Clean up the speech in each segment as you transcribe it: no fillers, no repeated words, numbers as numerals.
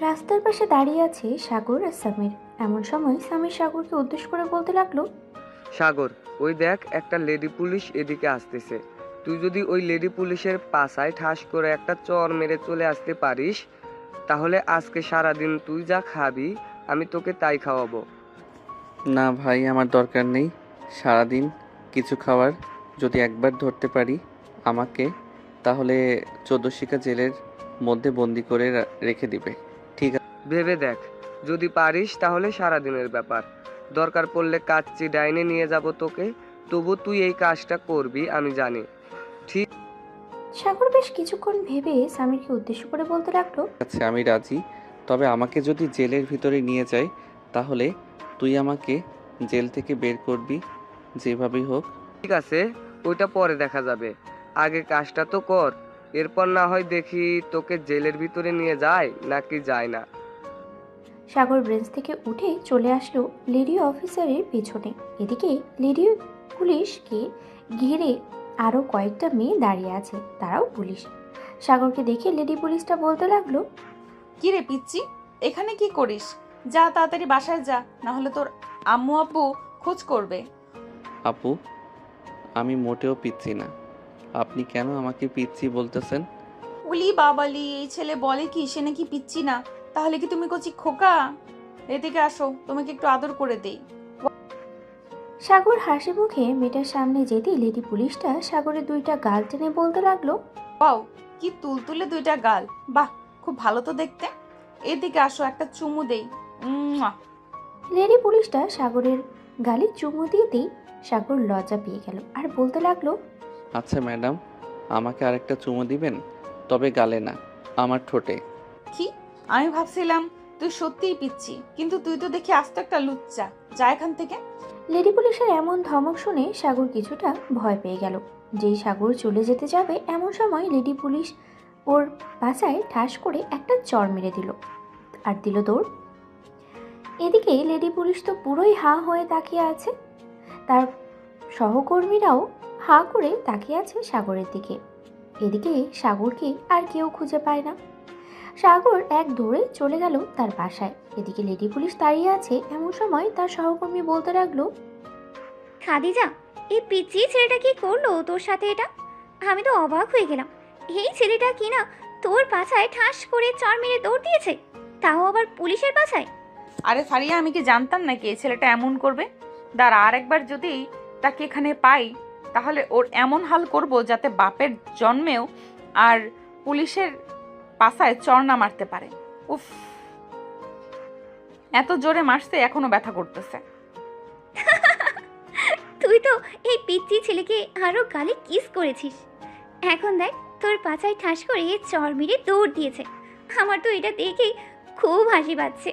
রাস্তার পাশে দাঁড়িয়ে আছে সাগর আর সামির। এমন সময় সামির সাগরকে উদ্দেশ্য করে বলতে লাগলো, সাগর, ওই দেখ একটা লেডি পুলিশ এদিকে আসতেছে। তুই যদি ওই লেডি পুলিশের পাছায় ঠাস করে একটা চর মেরে চলে আসতে পারিস, তাহলে আজকে সারাদিন তুই যা খাবি আমি তোকে তাই খাওয়াবো। না ভাই, আমার দরকার নেই সারাদিন কিছু খাওয়ার। যদি একবার ধরতে পারি আমাকে, তাহলে 14 শিকা জেলের মধ্যে বন্দি করে রেখে দিবে। ঠিক আছে? ভেবে দেখ, যদি পারিস তাহলে সারাদিনের ব্যাপার। দরকার পড়লে কাচ্চি ডাইনে নিয়ে যাব তোকে, তবু তুই এই কাজটা করবি আমি জানি। ঠিক সাগর বেশ কিছুক্ষণ ভেবে সামিরকে উদ্দেশ্য করে বলতে লাগলো, আছে, আমি রাজি। তবে আমাকে যদি জেলের ভিতরে নিয়ে যায়, তাহলে তুই আমাকে জেল থেকে বের করবি যেভাবেই হোক। ঠিক আছে, ওইটা পরে দেখা যাবে। আগে কাজটা তো কর, এরপর না হয় দেখি তোকে জেলের ভিতরে নিয়ে যায় নাকি যায় না। সাগর ব্রেঞ্চ থেকে উঠে চলে আসলো লেডি অফিসারের পেছনে। এদিকে লেডি পুলিশকে ঘিরে আরও কয়েকটা মেয়ে দাঁড়িয়ে আছে, তারাও পুলিশ। সাগরকে দেখে লেডি পুলিশটা বলতে লাগলো, কি রে পিচ্চি, এখানে কি করিস? যা তাড়াতাড়ি বাসায় যা, না হলে তোর আম্মু আব্বু খোঁজ করবে। আপু, আমি মোটেও পিচ্ছি না। আপনি কেন আমাকে পিচ্ছি বলতেছেন? উলি বাবালি, এই ছেলে বলে কি সে নাকি পিচ্চি না? তাহলে কি তুমি কচি খোকা? এদিকে আসো, তোমাকে একটু আদর করে দেই। সাগর হাসি মুখে মেয়েটার সামনে যেতেই লেডি পুলিশটা সাগরের দুইটা গাল টেনে বলতে লাগলো, পাও, কি তুলতুলে দুইটা গাল, বাহ খুব ভালো তো দেখতে। এদিকে আসো, একটা চুমু দেই। উম্মুয়া। লেডি পুলিশটা সাগরের গালে চুমু দিতেই সাগর লজ্জা পেয়ে গেল আর বলতে লাগলো, আচ্ছা ম্যাডাম, আমাকে আরেকটা চুমু দিবেন, তবে গালে না, আমার ঠোঁটে। কি? আমি ভাবছিলাম তুই সত্যিই পিচ্ছি, কিন্তু তুই তো দেখি আস্ত একটা লুচ্চা। যা এখান থেকে। লেডি পুলিশের এমন ধমক শুনে সাগর কিছুটা ভয় পেয়ে গেল। যেই সাগর চলে যেতে যাবে এমন সময় লেডি পুলিশ ওর পাছায় ঠাস করে একটা চড় মেরে দিল আর দিল দৌড়। এদিকে লেডি পুলিশ তো পুরোই হাঁ হয়ে তাকিয়ে আছে, তার সহকর্মীরাও হাঁ করে তাকিয়ে আছে সাগরের দিকে। এদিকে সাগরকে আর কেউ খুঁজে পায় না। সাগর এক দৌড়ে চলে গেল তার বাসায়। এদিকে লেডি পুলিশ দাঁড়িয়ে আছে এমন সময় তার সহকর্মী বলতে লাগলো, খাদিজা, এই পিচ্চি ছেলেটা কি করলো তোর সাথে এটা? আমি তো অবাক হয়ে গেলাম। এই ছেলেটা কি না তোর পাছায় ঠাস করে চড় মেরে দৌড় দিয়েছে, তাও আবার পুলিশের পাছায়। আরে ফারিয়া, আমি কি জানতাম নাকি এই ছেলেটা এমন করবে? দাঁড়া, আর একবার যদি তাকে এখানে পাই, তাহলে ওর এমন হাল করব যাতে বাপের জন্মেও আর পুলিশের পাছায় চড় না মারতে পারে। উফ, এত জোরে মারছে এখনো ব্যথা করতেছে। তুই তো এই পিচ্চি ছেলেকে আরো গালে কিস করেছিস। এখন দেখ তোর পাছায় ঠাস করে চড় মেরে দৌড় দিয়েছে। আমার তো এটা দেখেই খুব হাসি পাচ্ছে।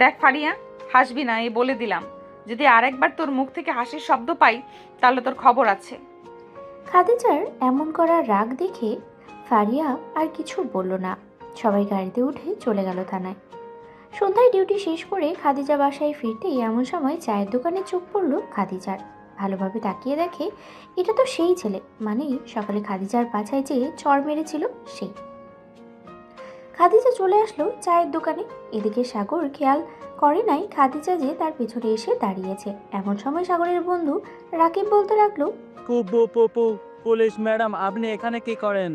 দেখ ফারিয়া, হাসবি না এই বলে দিলাম। যদি আরেকবার তোর মুখ থেকে হাসির শব্দ পাই, তাহলে তোর খবর আছে। খাদিজার এমন করার রাগ দেখে ফারিয়া আর কিছু বলল না। সবাই গাড়িতে উঠে চলে গেল থানায়। সন্ধ্যায় ডিউটি শেষ করে খাদিজা বাসায় ফিরতেই এমন সময় চায়ের দোকানে চোখ পড়ল খাদিজার। ভালোভাবে তাকিয়ে দেখে এটা তো সেই ছেলে, মানে সকালে খাদিজার পাছায় যে চড় মেরেছিল সেই। খাদিজা চলে আসলো চায়ের দোকানে। এদিকে সাগর খেয়াল করে নাই খাদিজা যে তার পেছনে এসে দাঁড়িয়েছে। এমন সময় সাগরের বন্ধু রাকিব বলতে লাগলো, পুলিশ ম্যাডাম, আপনি এখানে কি করেন?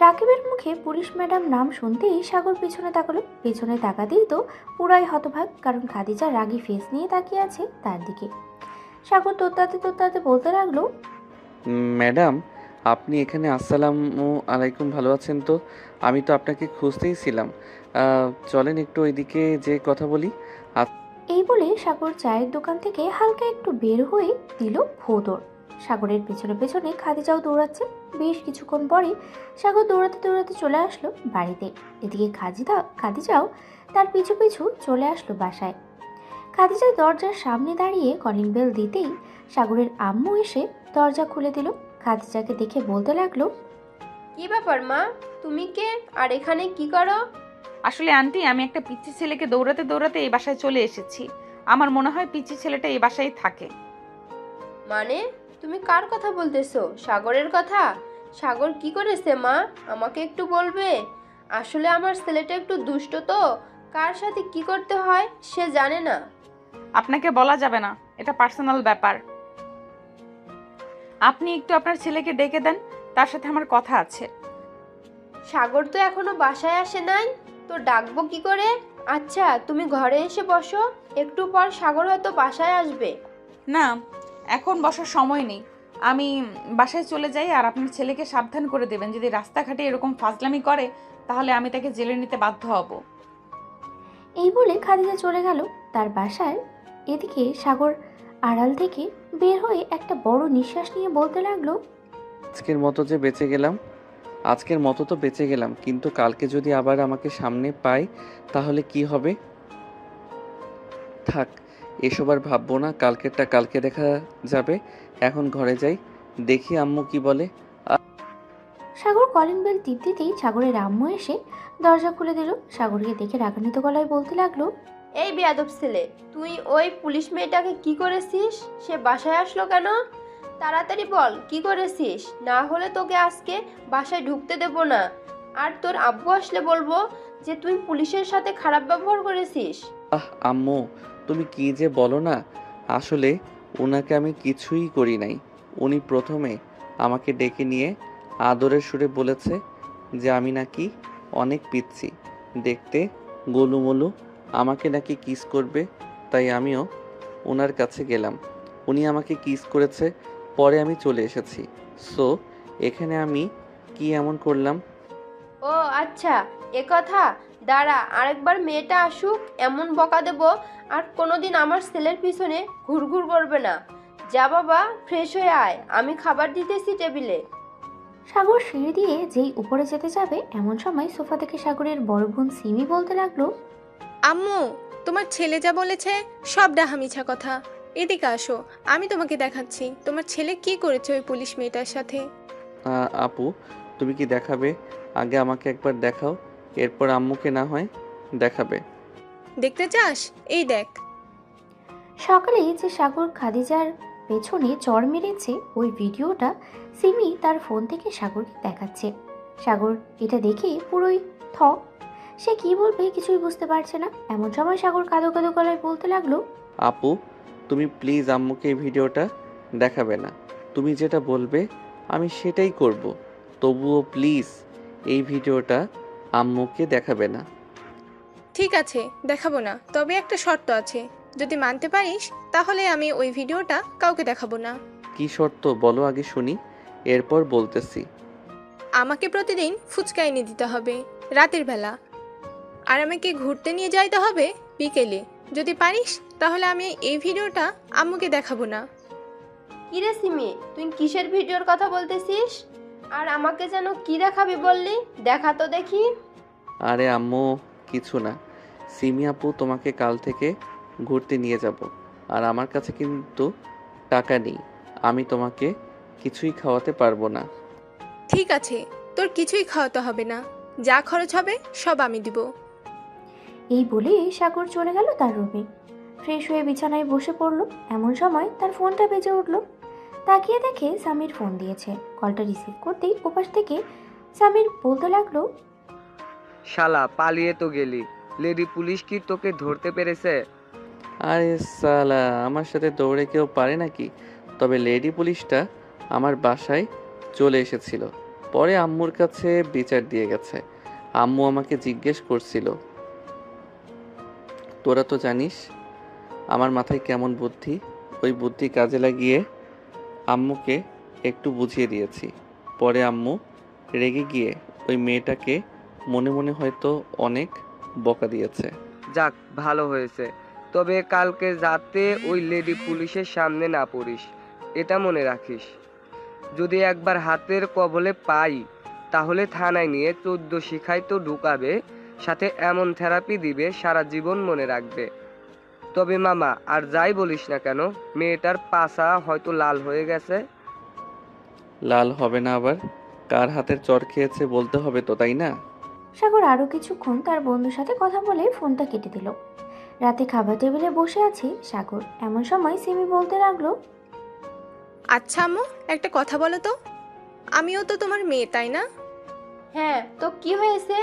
রাকিবের মুখে পুলিশ ম্যাডাম নাম শুনতেই সাগর পেছনে তাকালো। পেছনে তাকাতেই তো পুরাই হতভাগ, কারণ খাদিজা রাগী ফেস নিয়ে তাকিয়ে আছে তার দিকে। সাগর তোত্তাতে তোত্তাতে বলতে লাগলো, ম্যাডাম, আপনি এখানে? আসসালামু আলাইকুম, ভালো আছেন তো? আমি তো আপনাকে খুঁজতেই ছিলাম। চলেন একটু ওইদিকে যে কথা বলি। এই বলে সাগর চায়ের দোকান থেকে হালকা একটু বের হয়ে দিল ভোঁদড়। সাগরের পেছনে পেছনে খাদিজাও দৌড়াচ্ছে। বেশ কিছুক্ষণ পরে সাগর দৌড়াতে দৌড়াতে চলে আসলো বাড়িতে। এদিকে খাদিজাও তার পিছু পিছু চলে আসলো বাসায়। খাদিজা দরজার সামনে দাঁড়িয়ে কলিং বেল দিতেই সাগরের আম্মু এসে দরজা খুলে দিল। খাদিজাকে দেখে বলতে লাগলো, কি ব্যাপার মা, তুমি কে আর এখানে কি করো? আসলে আন্টি, আমি একটা পিচ্চি ছেলেকে দৌড়াতে দৌড়াতে এই বাসায় চলে এসেছি। আমার মনে হয় পিচ্চি ছেলেটা এই বাসায় থাকে। মানে তুমি কার কথা বলতেছো? সাগরের কথা? সাগর কি করেছে মা, আমাকে একটু বলবে? আসলে আমার ছেলেটা একটু দুষ্ট তো, কার সাথে কি করতে হয় সে জানে না। আপনাকে বলা যাবে না, এটা পার্সোনাল ব্যাপার। আপনি একটু আপনার ছেলেকে ডেকে দেন, তার সাথে আমার কথা আছে। সাগর তো এখনো বাসায় আসে নাই, তো ডাকবো কি করে? আচ্ছা তুমি ঘরে এসে বসো, একটু পর সাগর হয়তো বাসায় আসবে। না, এখন বসার সময় নেই। আমি বাসায় চলে যাই, আর আপনার ছেলেকে সাবধান করে দেবেন, যদি রাস্তাঘাটে এরকম ফাজলামি করে তাহলে আমি তাকে জেলে নিতে বাধ্য হব। এই বলে খাদিজা চলে গেল তার বাসায়। এদিকে সাগর আড়াল থেকে বের হয়ে একটা বড় নিঃশ্বাস নিয়ে বলতে লাগলো, আজকের মতো যে বেঁচে গেলাম, আজকের মতো তো বেঁচে গেলাম, কিন্তু কালকে যদি আবার আমাকে সামনে পাই তাহলে কি হবে? থাক, এসব আর ভাববো না, কালকেরটা কালকে দেখা যাবে। এখন ঘরে যাই, দেখি আম্মু কি বলে। সাগর কলিং বেল টিপ দিতেই সাগরের আম্মু এসে দরজা খুলে দিল। সাগরকে দেখে রাগান্বিত গলায় বলতে লাগলো, এই বেয়াদব ছেলে, তুই ওই পুলিশ মেয়েটাকে কি করেছিস? সে বাসায় আসলো কেন? তাড়াতাড়ি বল কি করেছিস, না হলে তোকে আজকে বাসায় ঢুকতে দেব না। আর তোর আব্বু আসলে বলবো যে তুই পুলিশের সাথে খারাপ ব্যবহার করেছিস। আম্মু, তুমি কি যে বলো না, আসলে ওনাকে আমি কিছুই করি নাই। উনি প্রথমে আমাকে ডেকে নিয়ে আদরের সুরে বলেছে যে আমি নাকি অনেক পিচ্ছি, দেখতে গোলুমলু, আমাকে নাকি কিস করবে। তাই আমিও ওনার কাছে গেলাম, উনি আমাকে কিস করেছে, পরে আমি চলে এসেছি। সো এখানে আমি কি এমন করলাম? ও আচ্ছা, এ কথা। দাঁড়া, আরেকবার মেয়েটা আসুক, এমন বকা দেব আর কোনোদিন আমার ছেলের পিছনে ঘুরঘুর করবে না। যা বাবা, ফ্রেশ হয়ে আয়, আমি খাবার দিতেছি টেবিলে। সাগর সিঁড়ি দিয়ে যেই উপরে যেতে যাবে এমন সময় সোফা থেকে সাগরের বড় বোন সিমি বলতে লাগলো, আম্মু, তোমার ছেলে যা বলেছে সব ডাহা মিছা কথা। এদিকে আসো, আমি তোমাকে দেখাচ্ছি তোমার ছেলে কি করেছে ওই পুলিশ মেয়েটার সাথে। আপু, তুমি কি দেখাবে? আগে আমাকে একবার দেখাও, এরপর আম্মুকে না হয় দেখাবে। দেখতে চাস? এই দেখ। সকালে যে সাগর খাদিজার পেছনে চড় মেরেছে ওই ভিডিওটা সিমি তার ফোন থেকে সাগরকে দেখাচ্ছে। সাগর এটা দেখে পুরোই থ, সে কি বলবে কিছুই বুঝতে পারছে না। এমন সময় সাগর কাঁদো কাঁদো গলায় বলতে লাগলো, আপু, তুমি প্লিজ আম্মুকে এই ভিডিওটা দেখাবে না। তুমি যেটা বলবে আমি সেটাই করব, তবুও প্লিজ এই ভিডিওটা আম্মুকে দেখাবে না। ঠিক আছে, দেখাবো না, তবে একটা শর্ত আছে। যদি মানতে পারিস তাহলে আমি ওই ভিডিওটা কাউকে দেখাবো না। কি শর্ত বলো আগে শুনি, এরপর বলতেছি। আমাকে প্রতিদিন ফুচকা এনে দিতে হবে রাতের বেলা, আর আমাকে ঘুরতে নিয়ে যাইতে হবে বিকেলে। যদি পারিস তাহলে আমি এই ভিডিওটা আম্মুকে দেখাবো না। কিরে সিমি, তুই কিসের ভিডিওর কথা বলতেছিস? আর আমাকে যেন কি দেখাবি বললি? দেখা তো দেখি। আরে আম্মু, কিছু না। সিমি আপু তোমাকে কাল থেকে ঘুরতে নিয়ে যাব, আর আমার কাছে কিন্তু টাকা নেই, আমি তোমাকে কিছুই খাওয়াতে পারবো না। ঠিক আছে, তোর কিছুই খাওয়াতে হবে না, যা খরচ হবে সব আমি দিব। এই বলে সাগর চলে গেল তার রুমে। ফ্রেশ হয়ে বিছানায় বসে পড়লো। এমন সময় তার ফোনটা বেজে উঠলো। তাকিয়ে দেখে সামির ফোন দিয়েছে। কলটা রিসিভ করতেই ওপাশ থেকে সামির বলতে লাগলো, শালা পালিয়ে তো গেলি, লেডি পুলিশ কি তোকে ধরতে পেরেছে? আরে সালা, আমার সাথে দৌড়ে কেউ পারে নাকি? তবে লেডি পুলিশটা আমার বাসায় চলে এসেছিল, পরে আম্মুর কাছে বিচার দিয়ে গেছে। আম্মু আমাকে জিজ্ঞেস করছিল, তোরা তো জানিস আমার মাথায় কেমন বুদ্ধি, ওই বুদ্ধি কাজে লাগিয়ে আম্মুকে একটু বুঝিয়ে দিয়েছি। পরে আম্মু রেগে গিয়ে ওই মেয়েটাকে মনে মনে হয়তো অনেক বকা দিয়েছে। যাক, ভালো হয়েছে। তবে কালকে যাতে ওই লেডি পুলিশের সামনে না পড়িস, এটা মনে রাখিস। যদি একবার হাতের কবলে পাই তাহলে থানায় নিয়ে 14 শিখায় তো ঢুকাবে, সাথে এমন থেরাপি দিবে সারা জীবন মনে রাখবে। তবে মামা, আর যাই বলিস না কেন, মেয়েটার পাছা হয়তো লাল হয়ে গেছে। লাল হবে না আবার? কার হাতের চড় খেয়েছে বলতে হবে তো, তাই না? সাগর আরও কিছুক্ষণ তার বন্ধুর সাথে কথা বলে ফোনটা কেটে দিল। রাতে খাবার টেবিলে বসে আছে সাগর। এমন সময় সিমি বলতে লাগলো, আচ্ছা আম্মু, একটা কথা বলো তো, আমিও তো তোমার মেয়ে, তাই না? হ্যাঁ, তো কি হয়েছে?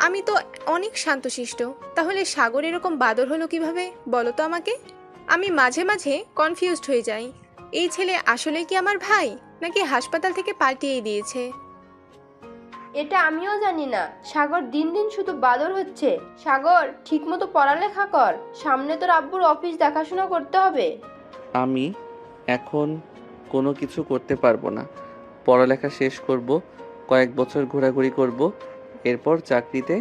আমি তো অনেক শান্তশিষ্ট, তাহলে সাগর এরকম বাদর হলো কিভাবে বলো তো আমাকে? আমি মাঝে মাঝে কনফিউজড হয়ে যাই, এই ছেলে আসলে কি আমার ভাই নাকি হাসপাতাল থেকে পাল্টিয়ে দিয়েছে। এটা আমিও জানি না। সাগর দিন দিন শুধু বাদর হচ্ছে। সাগর, ঠিকমতো পড়ালেখা কর, সামনে তোর আব্বুর অফিস দেখাশোনা করতে হবে। আমি এখন কোনো কিছু করতে পারবো না। পড়ালেখা শেষ করব, কয়েক বছর ঘোরাঘুরি করব, এরপর চাকরিতে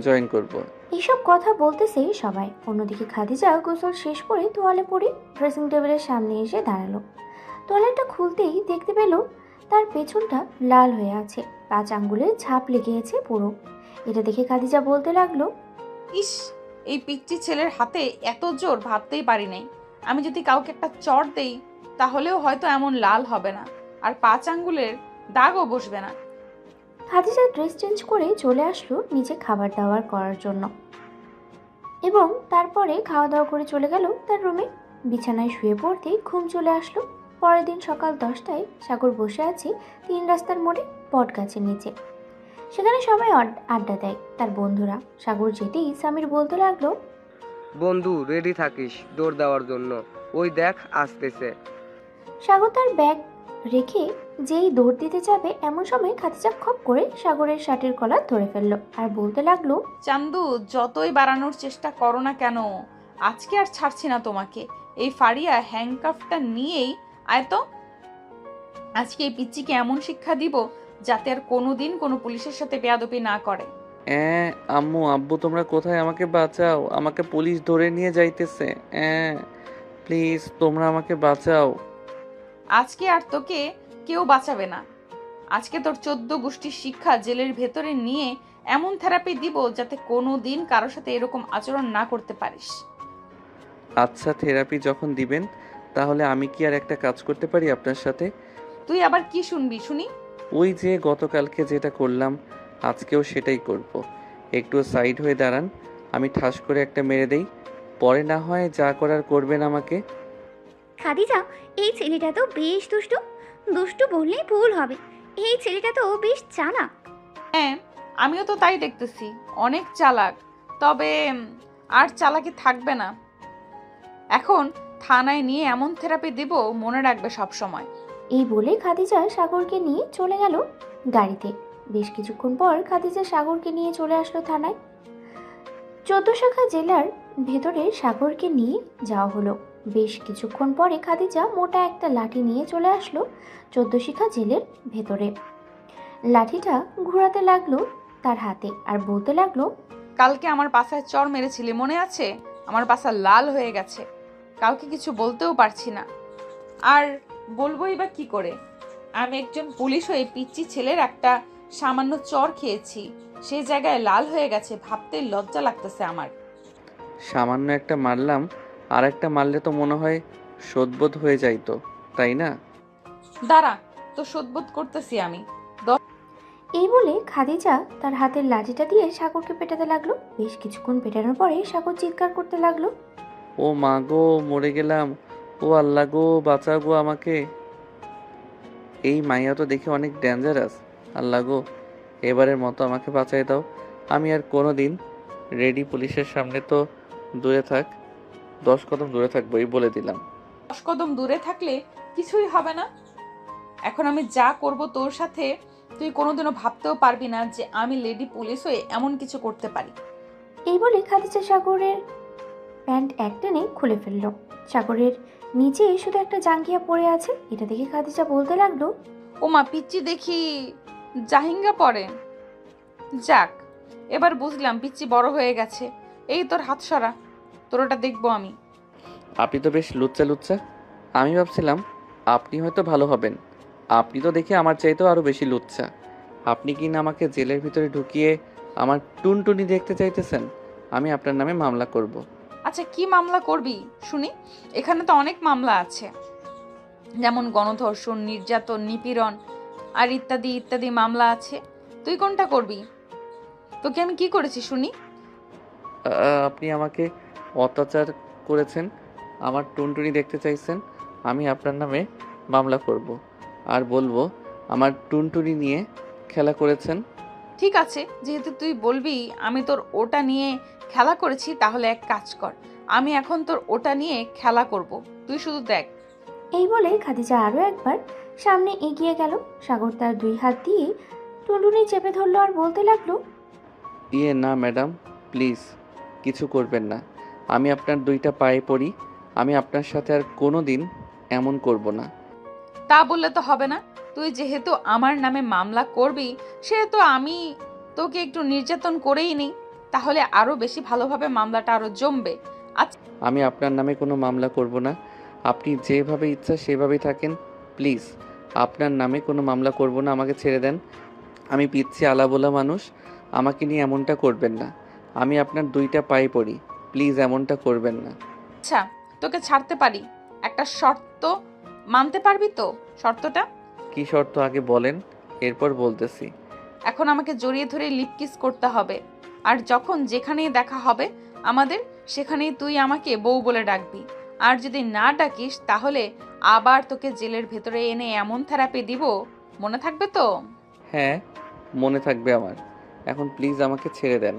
জয়েন করব। এইসব কথা বলতেছে সবাই। অন্যদিকে খাদিজা গোসল শেষ করে তোয়ালে পরে ড্রেসিং টেবিলের সামনে এসে দাঁড়ালো। তোয়ালেটা খুলতেই দেখতে পেল তার পেছনটা লাল হয়ে আছে, 5 আঙ্গুলে ছাপ লেগে আছে পুরো। এটা দেখে খাদিজা বলতে লাগলো, ইস, এই পিচ্চি ছেলের হাতে এত জোর ভাবতেই পারি নাই। আমি যদি কাউকে একটা চড় দেই তাহলেও হয়তো এমন লাল হবে না, আর 5 আঙ্গুলের দাগও বসবে না। খাদিজা ড্রেস চেঞ্জ করে চলে আসলো নিচে খাবার দাবার করার জন্য এবং তারপরে খাওয়া দাওয়া করে চলে গেল তার রুমে। বিছানায় শুয়ে পড়তেই ঘুম চলে আসলো। পরের দিন সকাল 10টায় সাগর বসে আছে 3 রাস্তার মোড়ে বট গাছের নিচে। সেখানে সবাই আড্ডা দেয় তার বন্ধুরা। সাগর যেতেই সামির বলতে লাগলো, বন্ধু রেডি থাকিস দৌড় দেওয়ার জন্য, ওই দেখ আসতেছে। সাগর তার ব্যাগ রেখে যেই দৌড় দিতে যাবে এমন সময় খাদিজা খপ করে সাগরের শার্টের কলার ধরে ফেললো আর বলতে লাগলো, চান্দু, যতই বাড়ানোর চেষ্টা করো না কেন, আজকে আর ছাড়ছি না তোমাকে। এই ফাড়িয়া হ্যাংকাফটা নিয়েই আয় তো। আজকে এই পিচ্চিকে এমন শিক্ষা দিব যাতে আর কোনোদিন কোনো পুলিশের সাথে বেয়াদবি না করে। আম্মু আব্বু তোমরা কোথায়? আমাকে বাঁচাও, আমাকে পুলিশ ধরে নিয়ে যাইতেছে। প্লিজ তোমরা আমাকে বাঁচাও। আজকে আর তোকে কেউ বাঁচাবে না। আজকে তোর 14 গোষ্ঠীর শিক্ষা জেলের ভেতরে নিয়ে এমন থেরাপি দিব যাতে কোনোদিন কারোর সাথে এরকম আচরণ না করতে পারিস। আচ্ছা, থেরাপি যখন দিবেন তাহলে আমি কি আর একটা কাজ করতে পারি আপনার সাথে? তুই আবার কি শুনবি শুনি? ওই যে গতকালকে যেটা করলাম আজকেও সেটাই করব। একটু সাইড হয়ে দাঁড়ান, আমি ঠাস করে একটা মেরে দেই, পরে না হয় যা করার করবেন আমাকে। খাদিজা, এই ছেলেটা তো বেশ দুষ্টু। দুষ্টু বললেই ভুল হবে, এই ছেলেটা তো বেশ চালাক। হ্যাঁ, আমিও তো তাই দেখতেছি, অনেক চালাক। তবে আর চালাকি থাকবে না। এখন থানায় নিয়ে এমন থেরাপি দিব মনে রাখবে সব সময়। এই বলে খাদিজা সাগরকে নিয়ে চলে গেল গাড়িতে। বেশ কিছুক্ষণ পর খাদিজা সাগরকে নিয়ে চলে আসলো থানায়। 14 শাখা জেলার ভেতরে সাগরকে নিয়ে যাওয়া হলো। বেশ কিছুক্ষণ পরে খাদিজা মোটা একটা লাঠি নিয়ে চলে আসলো 14 শিখা জেলের ভেতরে। লাঠিটা ঘোরাতে লাগলো তার হাতে আর বলতে লাগলো, কালকে আমার পাছায় চড় মেরেছিলি মনে আছে? আমার পাছা লাল হয়ে গেছে, কাউকে কিছু বলতেও পারছি না। আর বলবোই বা কি করে? আমি একজন পুলিশ হয়ে পিচ্চি ছেলের একটা সামান্য চড় খেয়েছি, সে জায়গায় লাল হয়ে গেছে, ভাবতে লজ্জা লাগতেছে আমার। সামান্য একটা মারলাম, আর একটা মারলে তো মনে হয় শোধবোধ হয়ে যাইতো, তাই না? দাঁড়া, তো শোধবোধ করতেছি আমি। এই বলে খাদিজা তার হাতের লাঠিটা দিয়ে সাগরকে পেটাতে লাগলো। বেশ কিছুক্ষণ পেটানোর পরে সাগর চিৎকার করতে লাগলো, ও মা গো, মরে গেলাম, ও আল্লাহ গো, বাঁচাও গো আমাকে। এই মাইয়া তো দেখে অনেক ডেঞ্জারাস, আল্লাহ গো, এবারের মতো আমাকে বাঁচাই দাও। আমি আর কোনো দিন রেডি পুলিশের সামনে তো দূরে থাক, 10 কদম দূরে থাকবো, এই বলে দিলাম। 10 কদম দূরে থাকলে কিছুই হবে না। এখন আমি যা করব তোর সাথে, তুই কোনোদিনও ভাবতেও পারবি না যে আমি লেডি পুলিশ হয়ে এমন কিছু করতে পারি। এই বলে খাদিজা সাগরের প্যান্ট এক টেনে খুলে ফেলল। সাগরের নিচে শুধু একটা জাঙ্গিয়া পড়ে আছে। এটা দেখে খাদিজা বলতে লাগলো, ও মা, পিচ্চি দেখি জাহিঙ্গা পরে। যাক, এবার বুঝলাম পিচ্চি বড় হয়ে গেছে। এই তোর হাত সরা, তোর ওটা দেখবো আমি। আপনি তো বেশ লুচ্চা লুচ্চা। আমি ভাবছিলাম আপনি হয়তো ভালো হবেন, আপনি তো দেখে আমার চাইতেও আরও বেশি লুচ্চা। আপনি কি না আমাকে জেলের ভিতরে ঢুকিয়ে আমার টুনটুনি দেখতে চাইতেছেন? আমি আপনার নামে মামলা করব। আচ্ছা, কি মামলা করবি শুনি? এখানে তো অনেক মামলা আছে, যেমন গণধর্ষণ, নির্যাতন, নিপীড়ন আর ইত্যাদি ইত্যাদি মামলা আছে। তুই কোনটা করবি? তোকে আমি কি করেছি শুনি? আপনি আমাকে অত্যাচার করেছেন, আমার টুনটুনি দেখতে চাইছেন, আমি আপনার নামে মামলা করব আর বলবো আমার টুনটুনি নিয়ে খেলা করেছেন। ঠিক আছে, যেহেতু তুই বলবি আমি তোর ওটা নিয়ে খেলা করেছি, তাহলে এক কাজ কর, আমি এখন তোর ওটা নিয়ে খেলা করব, তুই শুধু দেখ। এই বলে খাদিজা আরও একবার সামনে এগিয়ে গেল। সাগর তার 2 হাত দিয়ে টুনটুনি চেপে ধরলো আর বলতে লাগলো, না ম্যাডাম, প্লিজ কিছু করবেন না। আমি আপনার 2টা পায়ে পড়ি, আমি আপনার সাথে আর কোনো দিন এমন করব না। তা বললে তো হবে না, তুই যেহেতু আমার নামে মামলা করবি, সেহেতু আমি তোকে একটু নির্যাতন করেই নিই, তাহলে আরো বেশি ভালোভাবে মামলাটা আরো জমবে। আচ্ছা, আমি আপনার নামে কোনো মামলা করব না। আপনি যেভাবে ইচ্ছা সেভাবেই থাকেন, প্লিজ। আপনার নামে কোনো মামলা করব না, আমাকে ছেড়ে দেন। আমি পিচ্ছি আলাবোলা মানুষ, আমাকে নিয়ে এমনটা করবেন না। আমি আপনার 2টা পায়ে পড়ি, প্লিজ এমনটা করবেন না। আচ্ছা, তোকে ছাড়তে পারি, একটা শর্ত মানতে পারবি তো? শর্তটা কী শর্ত আগে বলেন, এরপর বলতেছি। এখন আমাকে জড়িয়ে ধরে লিপ কিস করতে হবে, আর যখন যেখানেই দেখা হবে আমাদের, সেখানেই তুই আমাকে বউ বলে ডাকবি। আর যদি না ডাকিস তাহলে আবার তোকে জেলের ভেতরে এনে এমন থেরাপি দিব, মনে থাকবে তো? হ্যাঁ, মনে থাকবে আমার। এখন প্লিজ আমাকে ছেড়ে দেন।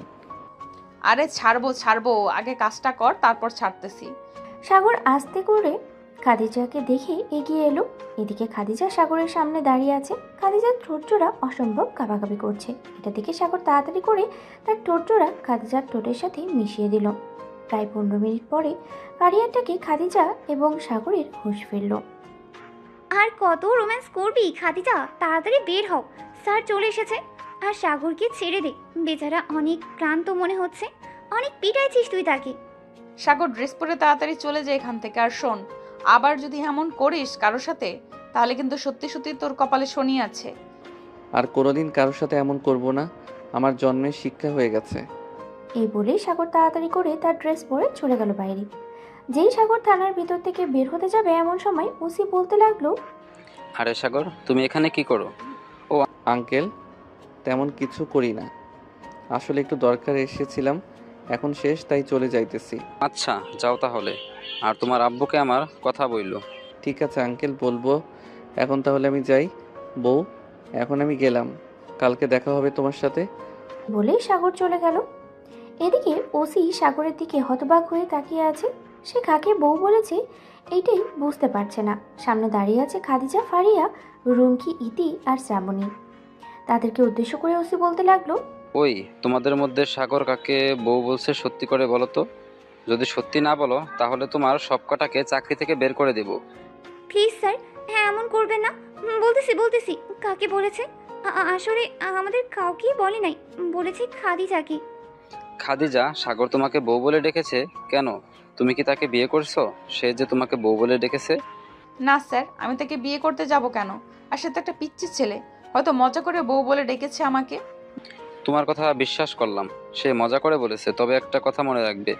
আরে ছাড়বো ছাড়বো, আগে কাজটা কর, তারপর ছাড়তেছি। সাগর আস্তে করে খাদিজাকে দেখে এগিয়ে এলো। এদিকে খাদিজা সাগরের সামনে দাঁড়িয়ে আছে। খাদিজার ঠোঁটজোড়া অসম্ভব কাঁপাকাঁপি করছে। এটা দেখে সাগর তাড়াতাড়ি করে তার ঠোঁটজোড়া খাদিজার ঠোঁটের সাথে মিশিয়ে দিল। প্রায় 15 মিনিট পরে ফারিয়াটাকে খাদিজা এবং সাগরের হুঁশ ফিরল। আর কত রোম্যান্স করবি খাদিজা, তাড়াতাড়ি বের হও, স্যার চলে এসেছে। আর সাগরকে ছেড়ে দে, বেচারা অনেক ক্লান্ত মনে হচ্ছে, অনেক পিটাইছিস তুই তাকে। সাগর, ড্রেস পরে তাড়াতাড়ি চলে যায় এখান থেকে। আর শোন, আবার যদি এমন করিস কারোর সাথে, তাহলে কিন্তু সত্যি সত্যি তোর কপালে শনি আছে। আর কোনোদিন কারোর সাথে এমন করব না, আমার জন্মের শিক্ষা হয়ে গেছে। এই বলে সাগর তাড়াতাড়ি করে তার ড্রেস পরে চলে গেল বাইরে। যেই সাগর থানার ভিতর থেকে বের হতে যাবে এমন সময় ওসি বলতে লাগলো, আরে সাগর, তুমি এখানে কি করো? আঙ্কেল, তেমন কিছু করি না, আসলে একটু দরকার এসেছিলাম, এখন শেষ তাই চলে যাইতেছি। আচ্ছা, যাও তাহলে। আর তোমার আব্বুকে আমার কথা বললো। ঠিক আছে আঙ্কেল, বলবো। এখন তাহলে আমি যাই। বউ, এখন আমি গেলাম, কালকে দেখা হবে তোমার সাথে। বলে সাগর চলে গেল। এদিকে ওসি সাগরের দিকে হতবাক হয়ে তাকিয়ে আছে। সে কাকে বউ বলেছে এইটাই বুঝতে পারছে না। সামনে দাঁড়িয়ে আছে খাদিজা, ফারিয়া, রুমকি, ইতি আর শ্রাবণী। তাদেরকে উদ্দেশ্য করে ওসি বলতে লাগলো, ওই, তোমাদের মধ্যে সাগর কাকে বউ বলছে সত্যি করে বলো তো। যদি সত্যি না বলো তাহলে তোমার সবকটাকে চাকরি থেকে বের করে দেব। প্লিজ স্যার, হ্যাঁ এমন করবেন না। বলতেছি কাকে বলেছে। আসলে আমাদের কাউকেই বলে নাই, বলেছে খাদিজাকে। খাদিজা, সাগর তোমাকে বউ বলে ডেকেছে কেন? তুমি কি তাকে বিয়ে করছো? সে যে তোমাকে বউ বলে ডেকেছে। না স্যার, আমি তাকে বিয়ে করতে যাব কেন? আর সে তো একটা পিচ্চি ছেলে, হয়তো মজা করে বউ বলে ডেকেছে আমাকে। তোমার কথা বিশ্বাস করলাম, সে মজা করে বলেছে, তবে একটা কথা মনে রাখবে,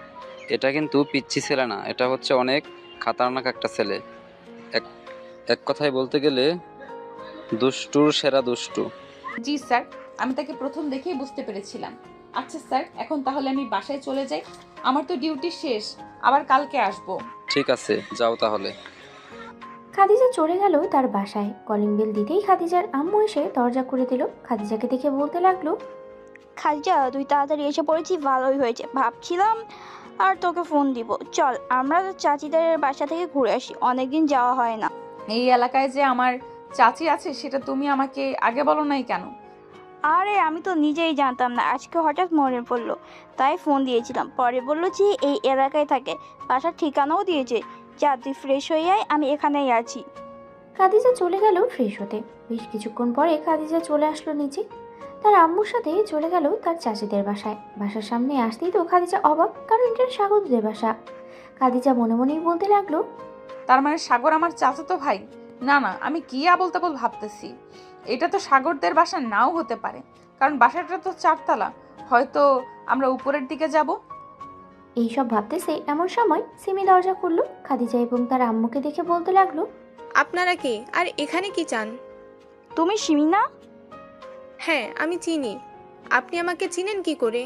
এটা কিন্তু পিচ্চি ছেলে না, এটা হচ্ছে অনেক খাতারনাক একটা ছেলে। এক কথায় বলতে গেলে দুষ্টুর সেরা দুষ্টু। জি স্যার, আমি তাকে প্রথম দেখেই বুঝতে পেরেছিলাম। আচ্ছা স্যার, এখন তাহলে আমি বাসায় চলে যাই, আমার তো ডিউটি শেষ, আবার কালকে আসবো। ঠিক আছে, যাও তাহলে। খাদিজা চলে গেল তার বাসায়। কলিং বেল দিতেই খাদিজার আম্মু এসে দরজা খুলে দিল। খাদিজাকে দেখে বলতে লাগলো, খাদিজা, তুই তাড়াতাড়ি এসে পড়েছিস, ভালোই হয়েছে। ভাবছিলাম আর তোকে ফোন দিব, চল আমরা চাচিদের বাসা থেকে ঘুরে আসি, অনেকদিন যাওয়া হয় না। এই এলাকায় যে আমার চাচি আছে সেটা তুমি আমাকে আগে বলো নাই কেন? আরে আমি তো নিজেই জানতাম না, আজকে হঠাৎ মনে পড়লো তাই ফোন দিয়েছিলাম। পরে বললো যে এই এলাকায় থাকে, বাসার ঠিকানাও দিয়েছে। যা তুই ফ্রেশ হয়ে আয়, আমি এখানেই আছি। খাদিজা চলে গেল ফ্রেশ হতে। বেশ কিছুক্ষণ পরে খাদিজা চলে আসলো নিচে। তার আম্মুর সাথে চলে গেল তার চাচিদের বাসায়। বাসার সামনে আসতেই তো খাদিজা অবাক, কারণ এটা সাগরদের বাসা। খাদিজা মনে মনেই বলতে লাগলো, তার মানে সাগর আমার চাচাতো ভাই? না না, আমি কি আবল তাবল ভাবতেছি। এটা তো সাগরদের বাসা নাও হতে পারে, কারণ বাসাটা তো 4 তলা, হয়তো আমরা উপরের দিকে যাব। এইসব ভাবতেছে এমন সময় সিমি দরজা খুললো। খাদিজা এবং তার আম্মুকে দেখে বলতে লাগলো, আপনারা কে আর এখানে কি চান? তুমি সিমি না? হ্যাঁ, আমি চিনি। আপনি আমাকে চিনেন কি করে?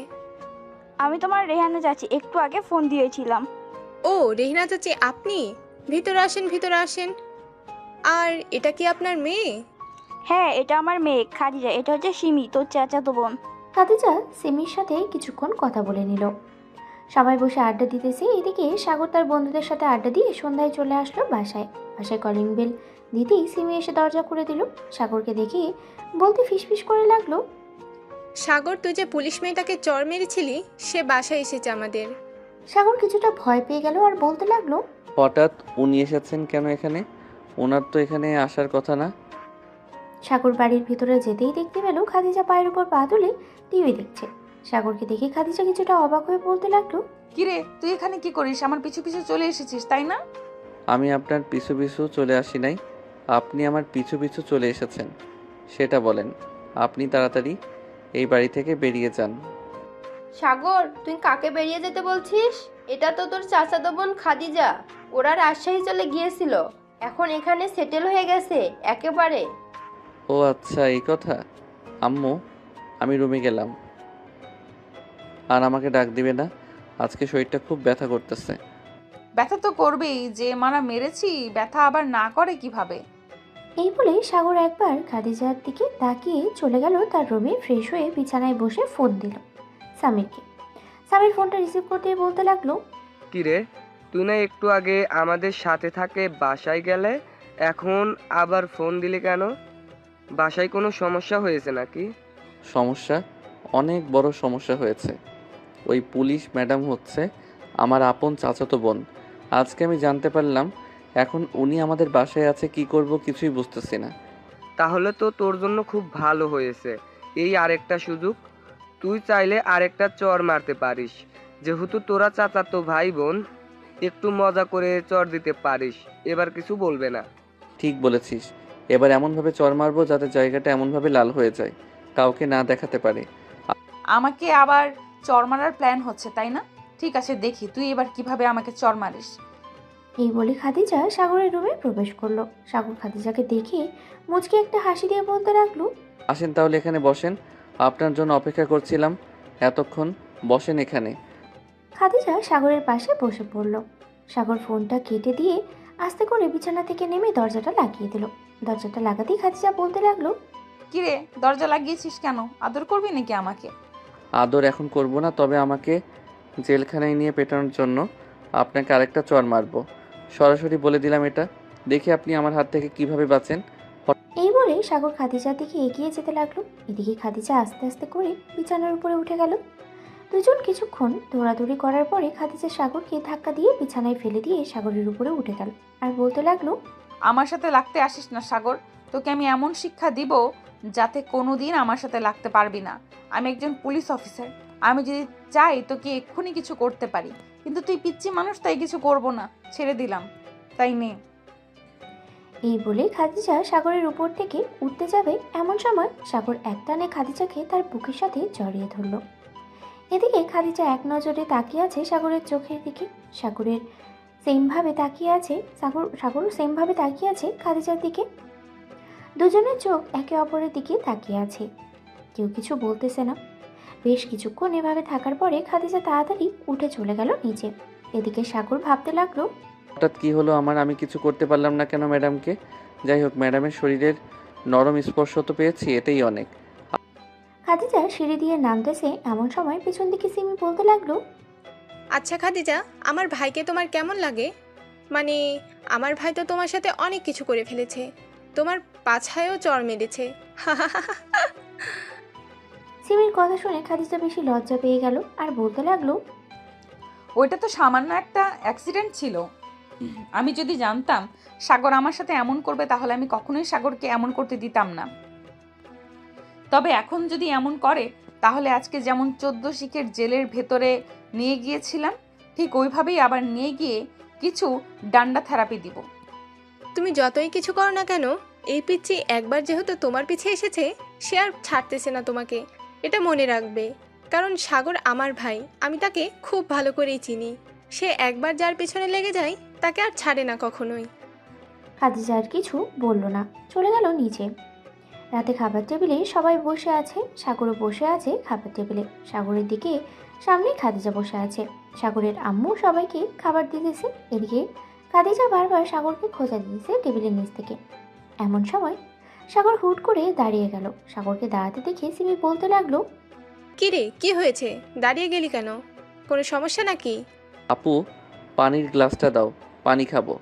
আমি তোমার রেহানা চাচি, একটু আগে ফোন দিয়েছিলাম। ও রেহনা চাচি, আপনি? ভিতরে আসেন, ভিতরে আসেন। আর এটা কি আপনার মেয়ে? হ্যাঁ, এটা আমার মেয়ে খাদিজা, এটা হচ্ছে সিমি, তোর চাচাতো বোন। খাদিজা সিমির সাথে কিছুক্ষণ কথা বলে নিল। সবাই বসে আড্ডা দিতেছে। এদিকে সাগর তার বন্ধুদের সাথে আড্ডা দিয়ে সন্ধ্যায় চলে আসলো বাসায়। বাসায় কলিং বেল দিতেই সিমি এসে দরজা খুলে দিল। সাগরকে দেখে বলতে ফিসফিস করে লাগলো, সাগর, তুই যে পুলিশ মেয়েটাকে চর মেরেছিলি সে বাসায় এসেছে আমাদের। সাগর কিছুটা ভয় পেয়ে গেল আর বলতে লাগলো, হঠাৎ উনি এসেছেন কেন এখানে? ওনার তো এখানে আসার কথা না। সাগর বাড়ির ভিতরে যেতেই দেখতে পেল খাদিজা পায়ের উপর পা তুলে টিভি দেখছে। সাগরকে দেখে খাদিজা কিছুটা অবাক হয়ে বলতে লাগলো, কিরে তুই এখানে কি করিস? আমার পিছু পিছু চলে এসেছিস তাই না? আমি আপনার পিছু পিছু চলে আসি নাই, আপনি আমার পিছু পিছু চলে এসেছেন সেটা বলেন। আপনি তাড়াতাড়ি এই বাড়ি থেকে বেরিয়ে যান। সাগর, তুই কাকে বেরিয়ে যেতে বলছিস? এটা তো তোর চাচাতো বোন খাদিজা। ওরা রাজশাহী চলে গিয়েছিল, এখন এখানে সেটেল হয়ে গেছে একেবারে। ও আচ্ছা, এই কথা। আম্মু, আমি রুমে গেলাম। আর আমাকে ডাক দিবে না, আজকে শরীরটা খুব ব্যথা করতেছে। ব্যথা তো করবেই, যে মারা মেরেছি ব্যথা আবার না করে কিভাবে? এই বলে সাগর একবার খাদিজার দিকে তাকিয়ে চলে গেল তার রুমে। ফ্রেশ হয়ে বিছানায় বসে ফোন দিল সামিরকে। সামির ফোনটা রিসিভ করতে বলতে লাগলো, কিরে, তুই না একটু আগে আমাদের সাথে থাকে বাসায় গেলে, এখন আবার ফোন দিলি কেন? বাসায় কোনো সমস্যা হয়েছে নাকি? সমস্যা? অনেক বড় সমস্যা হয়েছে। ওই পুলিশ ম্যাডাম হচ্ছে আমার আপন চাচাতো বোন। আজকে আমি জানতে পারলাম, এখন উনি আমাদের বাসায় আছে। কি করব কিছুই বুঝতেছি না। তাহলে তো তোর জন্য খুব ভালো হয়েছে। এই আরেকটা সুযোগ, তুই চাইলে আরেকটা চর মারতে পারিস। যেহেতু তোরা চাচাতো ভাই বোন, একটু মজা করে চর দিতে পারিস, এবার কিছু বলবে না। ঠিক বলেছিস, এবার এমনভাবে চর মারবো যাতে জায়গাটা এমনভাবে লাল হয়ে যায়, কাউকে না দেখাতে পারে। আমাকে আবার চর মারার প্ল্যান হচ্ছে তাই না? ঠিক আছে, দেখি তুই এবার কিভাবে আমাকে চর মারিস। এই বলে খাদিজা সাগরের রুমে প্রবেশ করলো। সাগর খাদিজাকে দেখে মুচকে একটা হাসি দিয়ে বলতে লাগলো, আসেন তাহলে এখানে বসেন, আপনার জন্য অপেক্ষা করছিলাম এতক্ষণ, বসেন এখানে। খাদিজা সাগরের পাশে বসে পড়ল। সাগর ফোনটা কেটে দিয়ে আস্তে করে বিছানা থেকে নেমে দরজাটা লাগিয়ে দিল। দরজাটা লাগাতেই খাদিজা বলতে লাগলো, কিরে দরজা লাগিয়েছিস কেন? আদর করবি নাকি আমাকে? আদর এখন করব না, তবে আমাকে জেলখানায় নিয়ে পেটানোর জন্য আপনাকে আরেকটা চর মারবো। সরাসরি বলে দিলাম এটা, দেখি আপনি আমার হাত থেকে কিভাবে বাঁচেন। এই বলে সাগর খাদিজার দিকে এগিয়ে যেতে লাগলো। এদিকে খাদিজা আস্তে আস্তে করে বিছানার উপরে উঠে গেল। দুজন কিছুক্ষণ দৌড়াদৌড়ি করার পরে খাদিজা সাগরকে ধাক্কা দিয়ে বিছানায় ফেলে দিয়ে সাগরের উপরে উঠে গেল আর বলতে লাগলো, আমার সাথে লাগতে আসিস না সাগর, তোকে আমি এমন শিক্ষা দিব যাতে কোনোদিন আমার সাথে লাগতে পারবি না। আমি একজন পুলিশ অফিসার, আমি যদি চাই তোকে এক্ষুনি কিছু করতে পারি, কিন্তু তুই পিচ্চি মানুষ, তাই কিছু করব না, ছেড়ে দিলাম, তাই নে। এই বলে খাদিজা সাগরের উপর থেকে উঠতে যাবে, এমন সময় সাগর একটানে খাদিজাকে তার বুকের সাথে জড়িয়ে ধরল। এদিকে খাদিজা এক নজরে তাকিয়ে আছে সাগরের চোখের দিকে। সাগরও সেমভাবে তাকিয়ে আছে খাদিজার দিকে। দুজনের চোখ একে অপরের দিকে তাকিয়ে আছে, কেউ কিছু বলতেছে না। বেশ কিছুক্ষণ এভাবে থাকার পরে খাদিজা তাড়াতাড়ি উঠে চলে গেল নিচে। এদিকে সাগর ভাবতে লাগলো, হঠাৎ কি হলো আমার? আমি কিছু করতে পারলাম না কেন ম্যাডামকে? যাই হোক, ম্যাডামের শরীরের নরম স্পর্শ তো পেয়েছি, এতেই অনেক। খাদিজা সিঁড়ি দিয়ে নামতেছে, এমন সময় পেছন দিকে সিমি বলতে লাগলো, আচ্ছা খাদিজা, আমার ভাইকে তোমার কেমন লাগে? মানে আমার ভাই তো তোমার সাথে অনেক কিছু করে ফেলেছে, তোমার পাছায়ও চর মেরেছে। সিমির কথা শুনে খাদিজা বেশি লজ্জা পেয়ে গেল আর বলতে লাগলো, ওইটা তো সামান্য একটা অ্যাক্সিডেন্ট ছিল। আমি যদি জানতাম সাগর আমার সাথে এমন করবে তাহলে আমি কখনোই সাগরকে এমন করতে দিতাম না। তবে এখন যদি এমন করে তাহলে আজকে যেমন 14 শিখের জেলের ভেতরে নিয়ে গিয়েছিলাম, ঠিক ওইভাবেই আবার নিয়ে গিয়ে কিছু ডান্ডা থেরাপি দিব। তুমি যতই কিছু করো না কেন, এই পিচ্চি একবার যেহেতু তোমার পিছে এসেছে, সে আর ছাড়তেছে না তোমাকে, এটা মনে রাখবে। কারণ সাগর আমার ভাই, আমি তাকে খুব ভালো করেই চিনি। সে একবার যার পিছনে লেগে যায় তাকে আর ছাড়ে না কখনোই। খাদিজা আর কিছু বলল না, চলে গেল নিচে। রাতে খাবার টেবিলে সবাই বসে আছে, সাগরও বসে আছে খাবার টেবিলে। সাগরের দিকে সামনে খাদিজা বসে আছে। সাগরের আম্মু সবাইকে খাবার দিতেছে। এদিকে খাদিজা বারবার সাগরকে খোঁজা দিতেছে টেবিলের নিচ থেকে। এমন সময় সাগর হুট করে দাঁড়িয়ে গেল। সাগরকে দাঁড়াতে দেখে সিমি বলতে লাগলো, কি রে, কি হয়েছে? দাঁড়িয়ে গেলি কেন? কোনো সমস্যা নাকি? আপু, পানির গ্লাসটা দাও, পানি খাবো।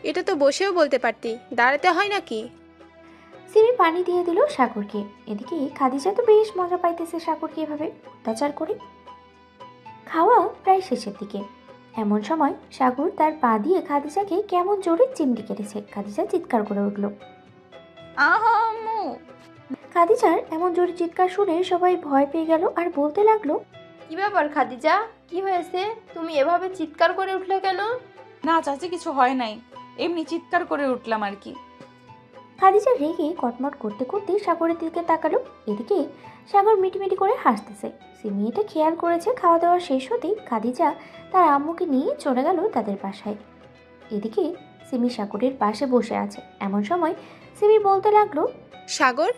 এটা তো বসেও বলতে পারতি, দাঁড়াতে হয় নাকি? সিমি পানি দিয়ে দিল সাগরকে। এদিকে খাদিজা তো বেশ মজা পাইতেছে সাগরকে এভাবে অত্যাচার করে। খাওয়া প্রায় শেষের দিকে। এমন সময় সাগর তার পা দিয়ে খাদিজাকে কেমন জোরে চিমটি কেটেছে। খাদিজা চিৎকার করে উঠল। আহাম্মু! খাদিজার এমন জোরে চিৎকার শুনে সবাই ভয় পেয়ে গেল আর বলতে লাগলো, কি ব্যাপার খাদিজা, কি হয়েছে? তুমি এভাবে চিৎকার করে উঠলে কেন? না চাচি, কিছু হয় নাই, এমনি চিৎকার করে উঠলাম আর কি। খাদিজা রেগে কটমট করতে করতে সাগরের দিকে তাকালো। এদিকে সাগর মিটিমিটি করে হাসতেছে। সিমি এটা খেয়াল করেছে। খাওয়া দাওয়া শেষ হতেই খাদিজা তার আম্মুকে নিয়ে চলে গেল তাদের বাসায়। এদিকে সিমি সাগরের পাশে বসে আছে। এমন সময় সিমি বলতে লাগলো, সাগর,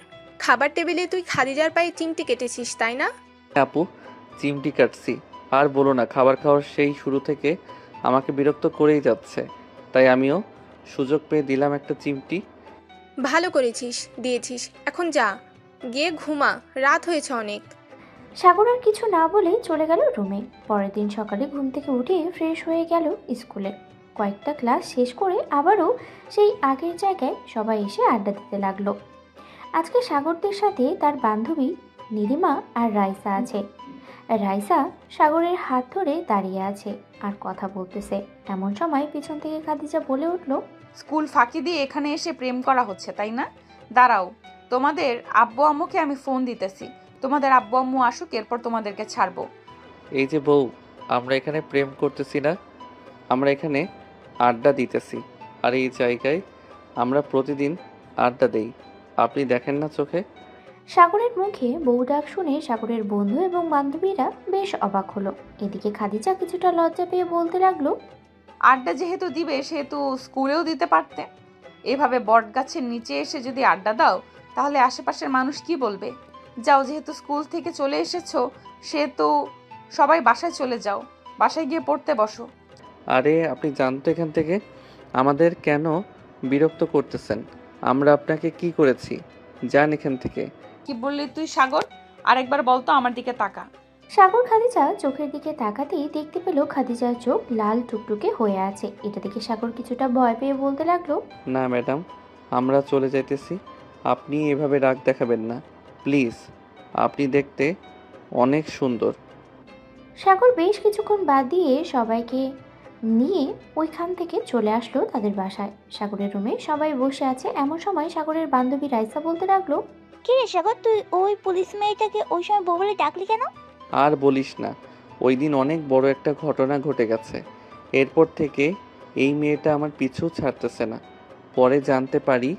খাবার টেবিলে তুই খাদিজার পায়ে চিমটি কেটেছিস তাই না? আপু, চিমটি কাটছি। আর বলো না, খাবার খাওয়ার সেই শুরু থেকে আমাকে বিরক্ত করেই যাচ্ছে, তাই আমিও সুযোগ পেয়ে দিলাম একটা চিমটি। ভালো করেছিস, দিয়েছিস। এখন যা, গিয়ে ঘুমা, রাত হয়েছে অনেক। সাগর আর কিছু না বলে চলে গেল রুমে। পরের দিন সকালে ঘুম থেকে উঠে ফ্রেশ হয়ে গেল স্কুলে। কয়েকটা ক্লাস শেষ করে আবারও সেই আগের জায়গায় সবাই এসে আড্ডা দিতে লাগলো। আজকে সাগরদের সাথে তার বান্ধবী নীলিমা আর রাইসা আছে। রাইসা সাগরের হাত ধরে দাঁড়িয়ে আছে আর কথা বলতেছে। এমন সময় পিছন থেকে খাদিজা বলে উঠল, স্কুল ফাঁকি দিয়ে এখানে এসে প্রেম করা হচ্ছে তাই না? দাঁড়াও, তোমাদের আব্বু আম্মুকে আমি ফোন দিতেছি। তোমাদের আব্বু আম্মু আসুক, এরপর তোমাদেরকে ছাড়বো। এই যে বউ, আমরা এখানে প্রেম করতেছি না, আমরা এখানে আড্ডা দিতেছি। আর এই জায়গায় আমরা প্রতিদিন আড্ডা দেই, আপনি দেখেন না চোখে? সাগরের মুখে বউ ডাক শুনে সাগরের বন্ধু এবং বান্ধবীরা বেশ অবাক হলো। এদিকে খাদিজা কিছুটা লজ্জা পেয়ে বলতে লাগলো, আড্ডা যেহেতু দিবে সেহেতু স্কুলেও দিতে পারতে। এভাবে বটগাছের নিচে এসে যদি আড্ডা দাও তাহলে আশেপাশের মানুষ কি বলবে? যাও, যেহেতু স্কুল থেকে চলে এসেছো সেহেতু সবাই বাসায় চলে যাও, বাসায় গিয়ে পড়তে বসো। আরে আপনি জানতো এখান থেকে? আমাদের কেন বিরক্ত করতেছেন? আমরা আপনাকে কি করেছি? যান এখান থেকে। কি বললি তুই সাগর? আরেকবার বলতো, আমার দিকে তাকা। সাগর খাদিজা চোখের দিকে তাকাতেই দেখতে পেল খাদিজার চোখ লাল টুকটুকে হয়ে আছে। এটা দেখে সাগর কিছুটা ভয় পেয়ে বলতে লাগলো, না ম্যাডাম, আমরা চলে যাইতেছি, আপনি এভাবে রাগ দেখাবেন না প্লিজ, আপনি দেখতে অনেক সুন্দর। সাগর বেশ কিছুক্ষণ বাদ দিয়ে সবাইকে নিয়ে ওইখান থেকে চলে আসলো তাদের বাসায়। সাগরের রুমে সবাই বসে আছে। এমন সময় সাগরের বান্ধবী রাইসা বলতে লাগলো, কি রে সাগর, তুই ওই পুলিশ মেয়েটাকে ওই সময় বউ বলে ডাকলি কেন? আর বলিস না, ওই দিন অনেক বড় একটা ঘটনা ঘটে গেছে। এরপর থেকে এই মেয়েটা আমার পিছু ছাড়তেছে না। পরে জানতে পারি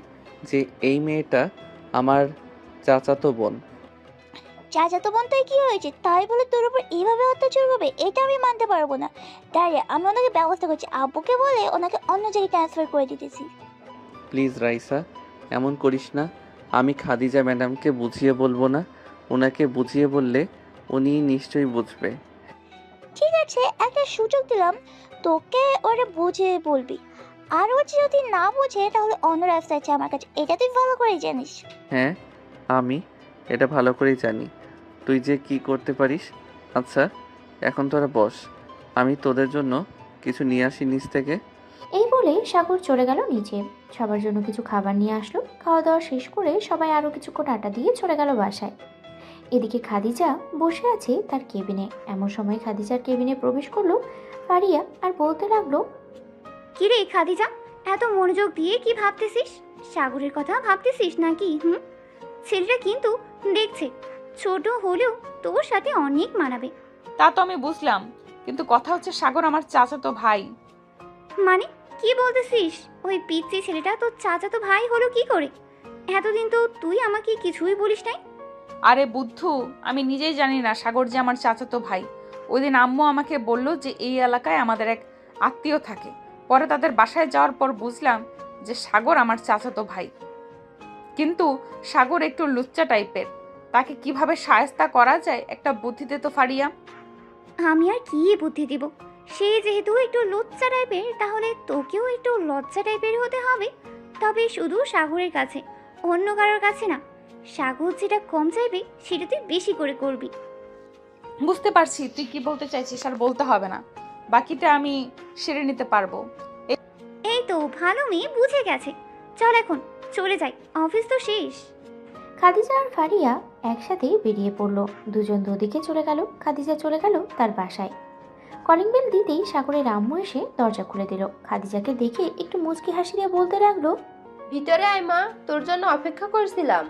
যে এই মেয়েটা আমার চাচাতো বোন। চাচাতো বোন তাই কি হয়েছে? তাই বলে তোর উপর এইভাবে অত্যাচার করবে? এটা আমি মানতে পারবো না। দাঁড়িয়ে আমি ওনাকে ব্যবস্থা করছি, আব্বুকে বলে ওনাকে অন্য জায়গায় ট্রান্সফার করে দিতেছি। প্লিজ রাইসা, এমন করিস না। আমি খাদিজা ম্যাডামকে বুঝিয়ে বলবো না? ওনাকে বুঝিয়ে বললে উনি নিশ্চয়ই বুঝবে। ঠিক আছে, একটা সুযোগ দিলাম তোকে, ওরা বুঝে বলবি। আর ও যদি না বোঝে তাহলে অন্য রাস্তা আছে আমার কাছে, এটা তুই ভালো করেই জানিস। হ্যাঁ, আমি এটা ভালো করেই জানি তুই যে কি করতে পারিস। আচ্ছা, এখন তোরা বস, আমি তোদের জন্য কিছু নিয়ে আসি নিচ থেকে। এই বলে সাগর চলে গেল নিচে। সবার জন্য কিছু খাবার নিয়ে আসলো। খাওয়া দাওয়া শেষ করে সবাই আরও কিছুক্ষণ আড্ডা দিয়ে চলে গেল বাসায়। এদিকে খাদিজা বসে আছে তার কেবিনে। এমন সময় খাদিজার কেবিনে প্রবেশ করলো ফারিয়া আর বলতে লাগলো, কি রে খাদিজা, এত মনোযোগ দিয়ে কি ভাবতেছিস? সাগরের কথা ভাবতেছিস নাকি? ছেলেটা কিন্তু দেখছে ছোট হলেও তোর সাথে অনেক মানাবে। তা তো আমি বুঝলাম, কিন্তু কথা হচ্ছে সাগর আমার চাচাতো ভাই। মানে কি বলতেছিস? ওই পিচ্চি ছেলেটা তোর চাচাতো ভাই হলো কি করে? এতদিন তো তুই আমাকে কিছুই বলিস নাই। আরে বুদ্ধু, আমি নিজেই জানি না সাগর যে আমার চাচাতো ভাই। ওই দিন আম্মু আমাকে বলল যে এই এলাকায় আমাদের এক আত্মীয় থাকে। পরে তাদের বাসায় যাওয়ার পর বুঝলাম যে সাগর আমার চাচাতো ভাই। কিন্তু সাগর একটু লুচ্চা টাইপের, তাকে কিভাবে শায়েস্তা করা যায় একটা বুদ্ধি দে তো ফারিয়া। আমি আর কি বুদ্ধি দিব? সে যেহেতু একটু লজ্জা টাইপের, তাহলে তোকেও একটু লজ্জা টাইপের হতে হবে, তবে শুধু সাগরের কাছে। অন্য কারোর কাছে না। সাগর যেটা কম চাইবে সেটা তুই বেশি করে করবি। বুঝতে পারছি তুই কি বলতে চাইছিস, আর বলতে হবে না, বাকিটা আমি সেরে নিতে পারবো। এই তো ভালো মেয়ে, বুঝে গেছে। চল এখন চলে যাই, অফিস তো শেষ। খাদিজা আর ফারিয়া একসাথেই বেরিয়ে পড়লো। দুজন দুদিকে চলে গেল। খাদিজা চলে গেল তার বাসায়। কলিং বেল দিতেই সাগরের আম্মু এসে দরজা খুলে দিল। খাদিজাকে দেখে একটু মুচকি হাসি দিয়ে বলতে লাগলো, ভিতরে আয় মা, তোর জন্য অপেক্ষা করছিলাম।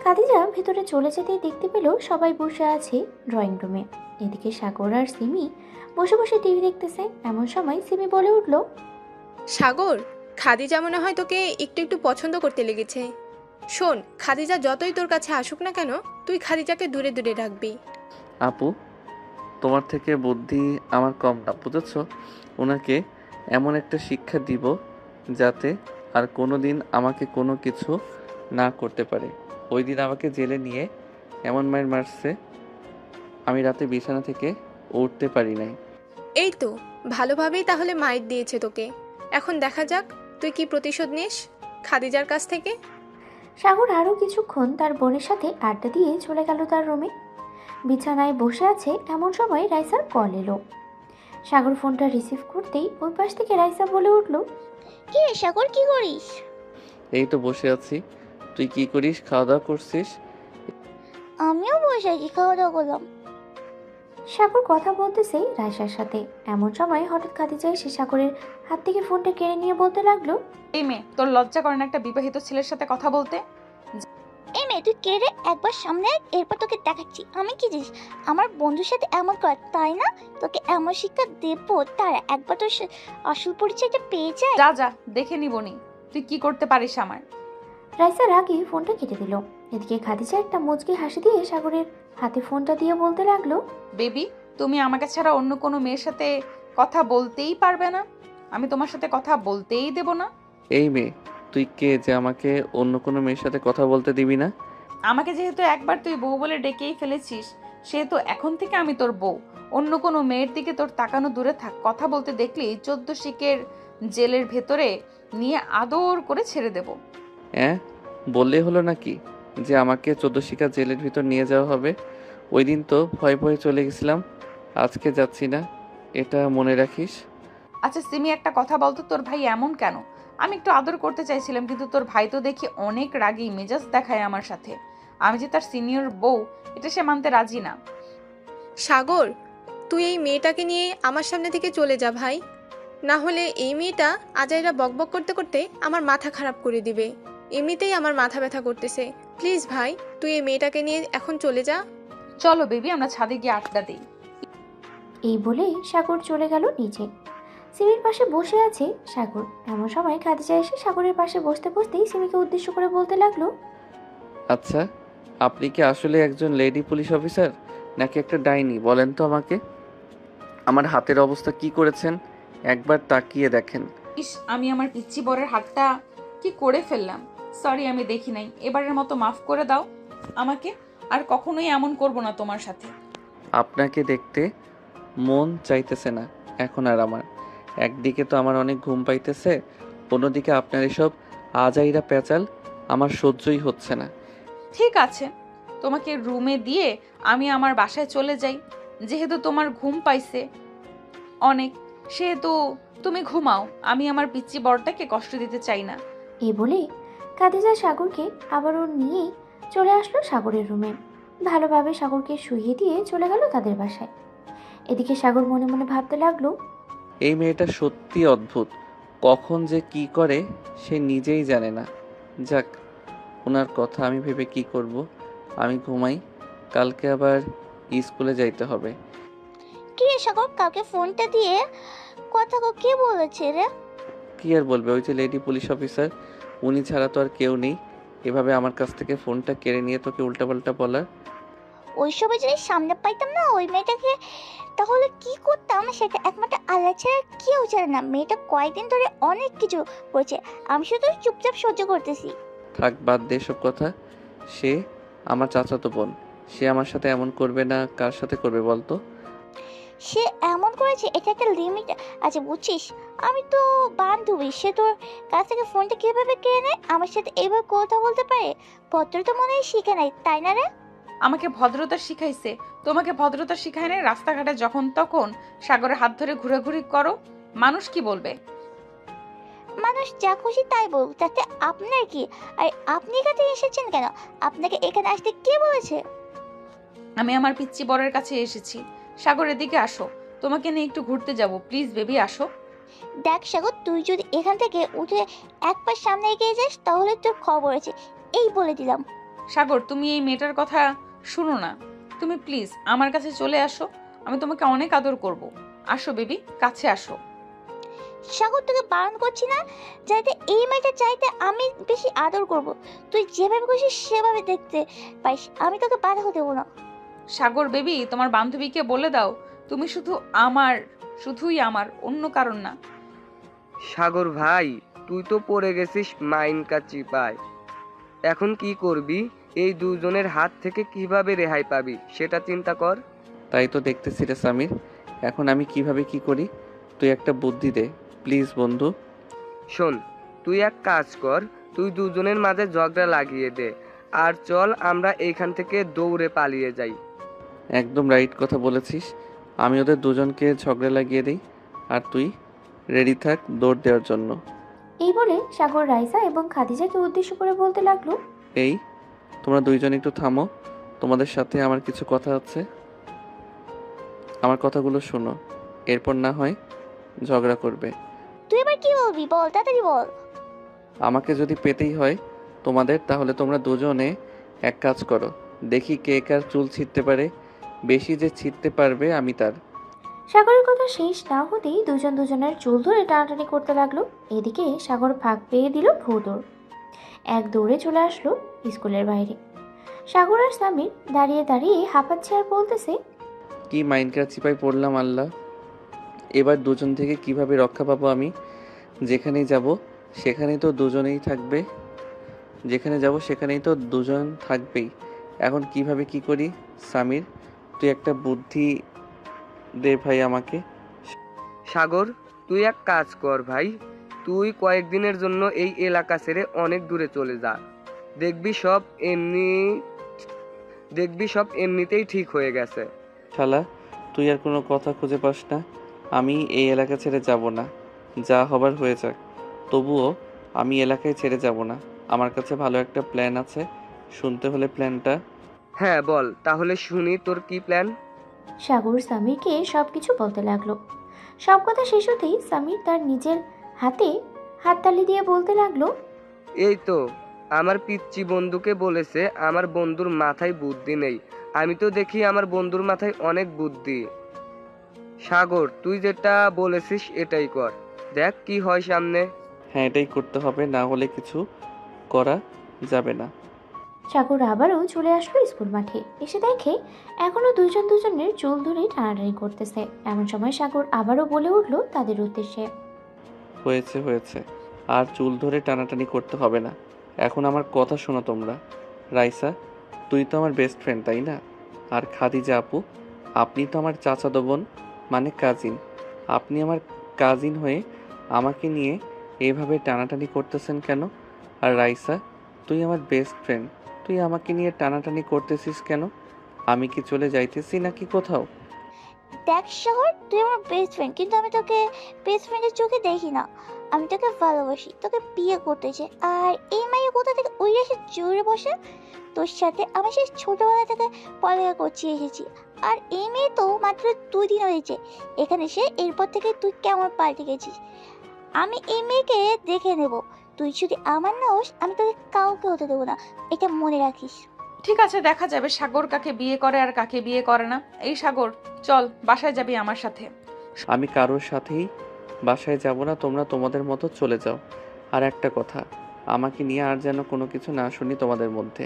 খাদিজা ভেতরে চলে যেতেই দেখতে পেল সবাই বসে আছে ড্রয়িং রুমে। এদিকে সাগর আর সিমি বসে বসে টিভি দেখতেছে। এমন সময় সিমি বলে উঠল, সাগর, খাদিজা মনে হয় তোকে একটু একটু পছন্দ করতে লেগেছে। শোন, খাদিজা যতই তোর কাছে আসুক না কেন, তুই খাদিজাকে দূরে দূরে রাখবি। আপু, তোমার থেকে বুদ্ধি আমার কম না, বুঝেছ? ওনাকে এমন একটা শিক্ষা দিব যাতে আর কোনো দিন আমাকে কোনো কিছু না করতে পারে। ওই দিন আমাকে জেলে নিয়ে এমন মায়ের মারছে, আমি রাতে বিছানা থেকে উঠতে পারি নাই। এই তো ভালোভাবেই তাহলে মাইর দিয়েছে তোকে। এখন দেখা যাক তুই কি প্রতিশোধ নিস খাদিজার কাছ থেকে। সাগর আরও কিছুক্ষণ তার বোনের সাথে আড্ডা দিয়ে চলে গেল তার রুমে। বিছানায় বসে আছে এমন সময় রাইসার কল এলো। সাগর ফোনটা রিসিভ করতেই ওই পাশ থেকে রাইসা বলে উঠল, কি রে সাগর, কি করিস? এই তো বসে আছি, তুই কি করিস? খাওয়া দাওয়া করছিস? আমিও বসে আছি, খাওয়া দাওয়া করলাম। সাগর কথা বলতেছে রাইসার সাথে। এমন সময় হঠাৎ খাদিজা এসে সাগরের হাত থেকে ফোনটা কেড়ে নিয়ে বলতে লাগলো, এই মেয়ে, তোর লজ্জা করে না একটা বিবাহিত ছেলের সাথে কথা বলতে? এই মেয়ে, তুই কে রে? একবার সামনে আয়, এরপর তোকে দেখাচ্ছি আমি কি জিনিস। আমার বন্ধুর সাথে এমন কর, তাই না? তোকে এমন শিক্ষা দেবো, তারা একবার তোর আসল পরিচয়টা পেয়ে যায়। যা যা, দেখে নিবনি তুই কি করতে পারিস আমার। রাইসা রাগে ফোনটা কেটে দিল। এদিকে খাদিজা একটা মুচকি হাসি দিয়ে সাগরের হাতে ফোনটা দিয়ে বলতে লাগলো, বেবি, তুমি আমাকে ছাড়া অন্য কোনো মেয়ের সাথে কথা বলতেই পারবে না, আমি তোমার সাথে কথা বলতেই দেব না। এই মেয়ে, তুই কে যে আমাকে অন্য কোনো মেয়ের সাথে কথা বলতে দিবি না? আমাকে যেহেতু একবার তুই বউ বলে ডেকেই ফেলেছিস, সেহেতু এখন থেকে আমি তোর বউ। অন্য কোনো মেয়ের দিকে তোর তাকানো দূরে থাক। কথা বলতে দেখলেই 14 শিকের জেলের ভেতরে নিয়ে আদর করে ছেড়ে দেব। হ্যাঁ, বললেই হলো নাকি যে আমাকে 14 শিকা জেলের ভিতর নিয়ে যাওয়া হবে? ওই দিন তো ভয়ে ভয়ে চলে গেছিলাম, আজকে যাচ্ছি না, এটা মনে রাখিস। আচ্ছা সিমি, একটা কথা বলতো, তোর ভাই এমন কেন? আমি একটু আদর করতে চাইছিলাম, কিন্তু তোর ভাই তো দেখি অনেক রাগী মেজাজ দেখায় আমার সাথে। আমি যে তার সিনিয়র বউ, এটা সে মানতে রাজি না। সাগর, তুই এই মেয়েটাকে নিয়ে আমার সামনে থেকে চলে যা ভাই, না হলে এই মেয়েটা আজাইরা বকবক করতে করতে আমার মাথা খারাপ করে দিবে। এমনিতেই আমার মাথা ব্যথা করতেছে। প্লিজ ভাই, তুই এই মেয়েটাকে নিয়ে এখন চলে যা। চলো বেবি, আমরা ছাদে গিয়ে আড্ডা দিই। এই বলে সাগর চলে গেল নিচে। সিমির পাশে বসে আছে সাগর। এমন সময় খাদিজা এসে সাগরের পাশে বসতে বসতেই সিমিকে উদ্দেশ্য করে বলতে লাগলো, আচ্ছা, আপনি কি আসলে একজন লেডি পুলিশ অফিসার নাকি একটা ডাইনি? বলেন তো আমাকে। আমার হাতের অবস্থা কি করেছেন একবার তাকিয়ে দেখেন। ইস, আমি আমার পিচ্চি বরের হাতটা কি করে ফেললাম। সরি, আমি দেখি নাই। এবারের মতো মাফ করে দাও আমাকে, আর কখনোই এমন করব না তোমার সাথে। আপনাকে দেখতে মন চাইতেছে না এখন আর আমার। একদিকে তো আমার অনেক ঘুম পাইতেছে, অন্যদিকে আপনার এসব আজাইরা পেঁচাল আমার সহ্যই হচ্ছে না। ঠিক আছে, তোমাকে রুমে দিয়ে আমি আমার বাসায় চলে যাই। যেহেতু তোমার ঘুম পাইছে অনেক, সেহেতু তুমি ঘুমাও। আমি আমার পিচ্চি বরটাকে কষ্ট দিতে চাই না। এই বলে খাদিজা সাগরকে আবারও নিয়েই চলে আসলো সাগরের রুমে। ভালোভাবে সাগরকে শুইয়ে দিয়ে চলে গেল তাদের বাসায়। এদিকে সাগর মনে মনে ভাবতে লাগলো, এই মেয়েটা সত্যি অদ্ভুত, কখন যে কি করে সে নিজেই জানে না। যাক, ওনার কথা আমি ভেবে কি করব। আমি ঘুমাই, কালকে আবার স্কুলে যাইতে হবে। কি রে সাগর, কাউকে ফোনটা দিয়ে কথা কে বলেছে রে? কি আর বলবে, ওই যে লেডি পুলিশ অফিসার, উনি ছাড়া তো আর কেউ নেই এভাবে আমার কাছ থেকে ফোনটা কেড়ে নিয়ে তোকে উল্টাপাল্টা বলার। ওই সময় যদি সামনে পাইতাম না ওই মেয়েটাকে, তাহলে কি করতাম সেটা একমাত্র আল্লাহ ছাড়া কেউ জানে না। মেয়েটা কয়েকদিন ধরে অনেক কিছু করছে, আমি শুধু চুপচাপ সহ্য করতেছি। থাক, বাদ দে সব কথা। সে আমার চাচাতো বোন, সে আমার সাথে এমন করবে না, কার সাথে করবে বলতো? সে এমন করেছে, এটা একটা লিমিট আছে বুঝছিস। আমি তো বান্ধবী, সে তোর কাছ থেকে ফোনটা কিভাবে কেড়ে নেয়, আমার সাথে এইভাবে কথা বলতে পারে? ভদ্রতা মনে হয় শিখে নাই, তাই না রে? আমাকে ভদ্রতা শিখাইছে, তোমাকে ভদ্রতা শিখায় নাই? রাস্তাঘাটে যখন তখন সাগরের হাত ধরে ঘোরাঘুরি করো, মানুষ কি বলবে? মানুষ যা খুশি তাই বলুক, তাতে আপনার কি? আর আপনি এখানে এসেছেন কেন? আপনাকে এখানে আসতে কে বলেছে? আমি আমার পিচ্চি বরের কাছে এসেছি। সাগরের দিকে আসো, তোমাকে নিয়ে একটু ঘুরতে যাব, প্লিজ বেবি আসো। দেখ সাগর, তুই যদি এখান থেকে উঠে এক পা সামনে এগিয়ে যাস তাহলে তোর খবর আছে, এই বলে দিলাম। সাগর, তুমি এই মেয়েটার কথা শুনো না, তুমি প্লিজ আমার কাছে চলে আসো, আমি তোমাকে অনেক আদর করব। আসো বেবি, কাছে আসো। সাগর, তোকে বারণ করছি না, যাতে এই মেয়েটা চাইতে আমি বেশি আদর করব। তুই যেভাবে খুশি সেভাবে দেখতে পাইস, আমি তোকে বাধা দেবো না। সাগর বেবি, তোমার বান্ধবীকে বলে দাও তুমি শুধু আমার, শুধুই আমার, অন্য কারণ না। সাগর ভাই, তুই তো পড়ে গেছিস মাইনকা চিপায়। এখন কি করবি? এই দুজনের হাত থেকে কিভাবে রেহাই পাবি সেটা চিন্তা কর। তাই তো দেখতেছি রে সামির, এখন আমি কিভাবে কি করি তুই একটা বুদ্ধি দে প্লিজ বন্ধু। শোন, তুই এক কাজ কর, তুই দুজনের মাঝে ঝগড়া লাগিয়ে দে, আর চল আমরা এইখান থেকে দৌড়ে পালিয়ে যাই। একদম রাইট কথা বলেছিস, আমি ওদের দুজনকে ঝগড়া লাগিয়ে দিই, আর তুই রেডি থাক দৌড় দেওয়ার জন্য। এই বলে সাগর রাইসা এবং খাদিজাকে উদ্দেশ্য করে বলতে লাগলো, এই তোমরা দুইজন একটু থামো, তোমাদের সাথে আমার কিছু কথা আছে, আমার কথাগুলো শোনো, এরপর না হয় ঝগড়া করবে। তুই এবার কি বলবি বল, তাড়াতাড়ি বল। আমাকে যদি পেতেই হয় তোমাদের, তাহলে তোমরা দুজনে এক কাজ করো, দেখি কে কার চুল ছিঁড়তে পারে, বেশি যে ছিঁড়তে পারবে আমি তার। সাগরের কথা শেষ না হতেই দুজন দুজনের চুল ধরে টানাটানি করতে লাগলো। এদিকে সাগর ফাঁক পেয়ে দিল ভৌতর, এক দৌড়ে চলে আসলো স্কুলের বাইরে। সাগর আর সামির দাঁড়িয়ে দাঁড়িয়ে হাঁপাচ্ছে আর বলতেছে, কি মাইনকার চিপায় পড়লাম আল্লাহ, এবার দুজন থেকে কিভাবে রক্ষা পাবো আমি? যেখানেই যাব সেখানেই তো দুজনেই থাকবে, যেখানে যাব সেখানেই তো দুজন থাকবেই, এখন কিভাবে কি করি? সামির, তুই একটা বুদ্ধি দে ভাই আমাকে। সাগর, তুই এক কাজ কর ভাই, তুই কয়েকদিনের জন্য এই এলাকা ছেড়ে অনেক দূরে চলে যা, দেখবি সব এমনিতেই ঠিক হয়ে গেছে। শালা, তুই আর কোনো কথা খুঁজে পাস না, আমি এই এলাকা ছেড়ে যাব না, যা হবার হয়ে যাক, তবুও আমি এলাকায় ছেড়ে যাব না। আমার কাছে ভালো একটা প্ল্যান আছে, শুনতে হলে প্ল্যানটা? হ্যাঁ বল তাহলে শুনি, তোর কি প্ল্যান? সাগর সামিরকে সব কিছু বলতে লাগলো। সব কথা শেষ হতেই সামির তার নিজের হাতে হাততালি দিয়ে বলতে লাগলো, এই তো আমার পিচ্চি বন্ধুকে বলেছে আমার বন্ধুর মাথায় বুদ্ধি নেই, আমি তো দেখি আমার বন্ধুর মাথায় অনেক বুদ্ধি। সাগর, তুই যেটা বলেছিস এটাই কর, দেখ কি হয় সামনে। হ্যাঁ, এটাই করতে হবে, না হলে কিছু করা যাবে না। সাগর আবারও চলে আসলো স্কুল মাঠে। এসে দেখে এখনো দুজন দুজনের চুল ধরে টানাটানি করতেছে। এমন সময় সাগর আবারও বলে উঠলো তাদের উদ্দেশ্যে, হয়েছে হয়েছে, আর চুল ধরে টানাটানি করতে হবে না, এখন আমার কথা শোনো তোমরা। রাইসা, তুই তো আমার বেস্ট ফ্রেন্ড তাই না? আর খাদিজা আপু, আপনি তো আমার চাচাতো বোন, মানে কাজিন। আপনি আমার কাজিন হয়ে আমাকে নিয়ে এভাবে টানাটানি করতেছেন কেন? আর রাইসা, তুই আমার বেস্ট ফ্রেন্ড, তুই আমাকে নিয়ে টানাটানি করতেছিস কেন? আমি কি চলে যাইতেছি নাকি কোথাও? দেখ সাগর, তুই আমার বেস্ট ফ্রেন্ড, কিন্তু আমি তোকে বেস্ট ফ্রেন্ডের চোখে দেখি না। আমি তোকে ভালোবাসি, তোকে বিয়ে করতে চাই। আর এই মেয়ে কোথা থেকে ওই এসে জুড়ে বসে তোর সাথে আমি সেই ছোটবেলা থেকে পড়ালেখা করছি এসেছি। আর এই মেয়ে তো মাত্র 2 দিন হয়েছে এখানে এসে, এরপর থেকে তুই কেমন পাল্টে গেছিস। আমি এই মেয়েকে দেখে নেব, তুই যদি আমার না হোস আমি তোকে কাউকে হতে দেবো না, এটা মনে রাখিস। ঠিক আছে, দেখা যাবে সাগর কাকে বিয়ে করে আর কাকে বিয়ে করে না। এই সাগর, চল বাসায় যাবি আমার সাথে। আমি কারোর সাথেই বাসায় যাব না, তোমরা তোমাদের মতো চলে যাও। আর একটা কথা, আমাকে নিয়ে আর যেন কোনো কিছু না শুনি তোমাদের মধ্যে।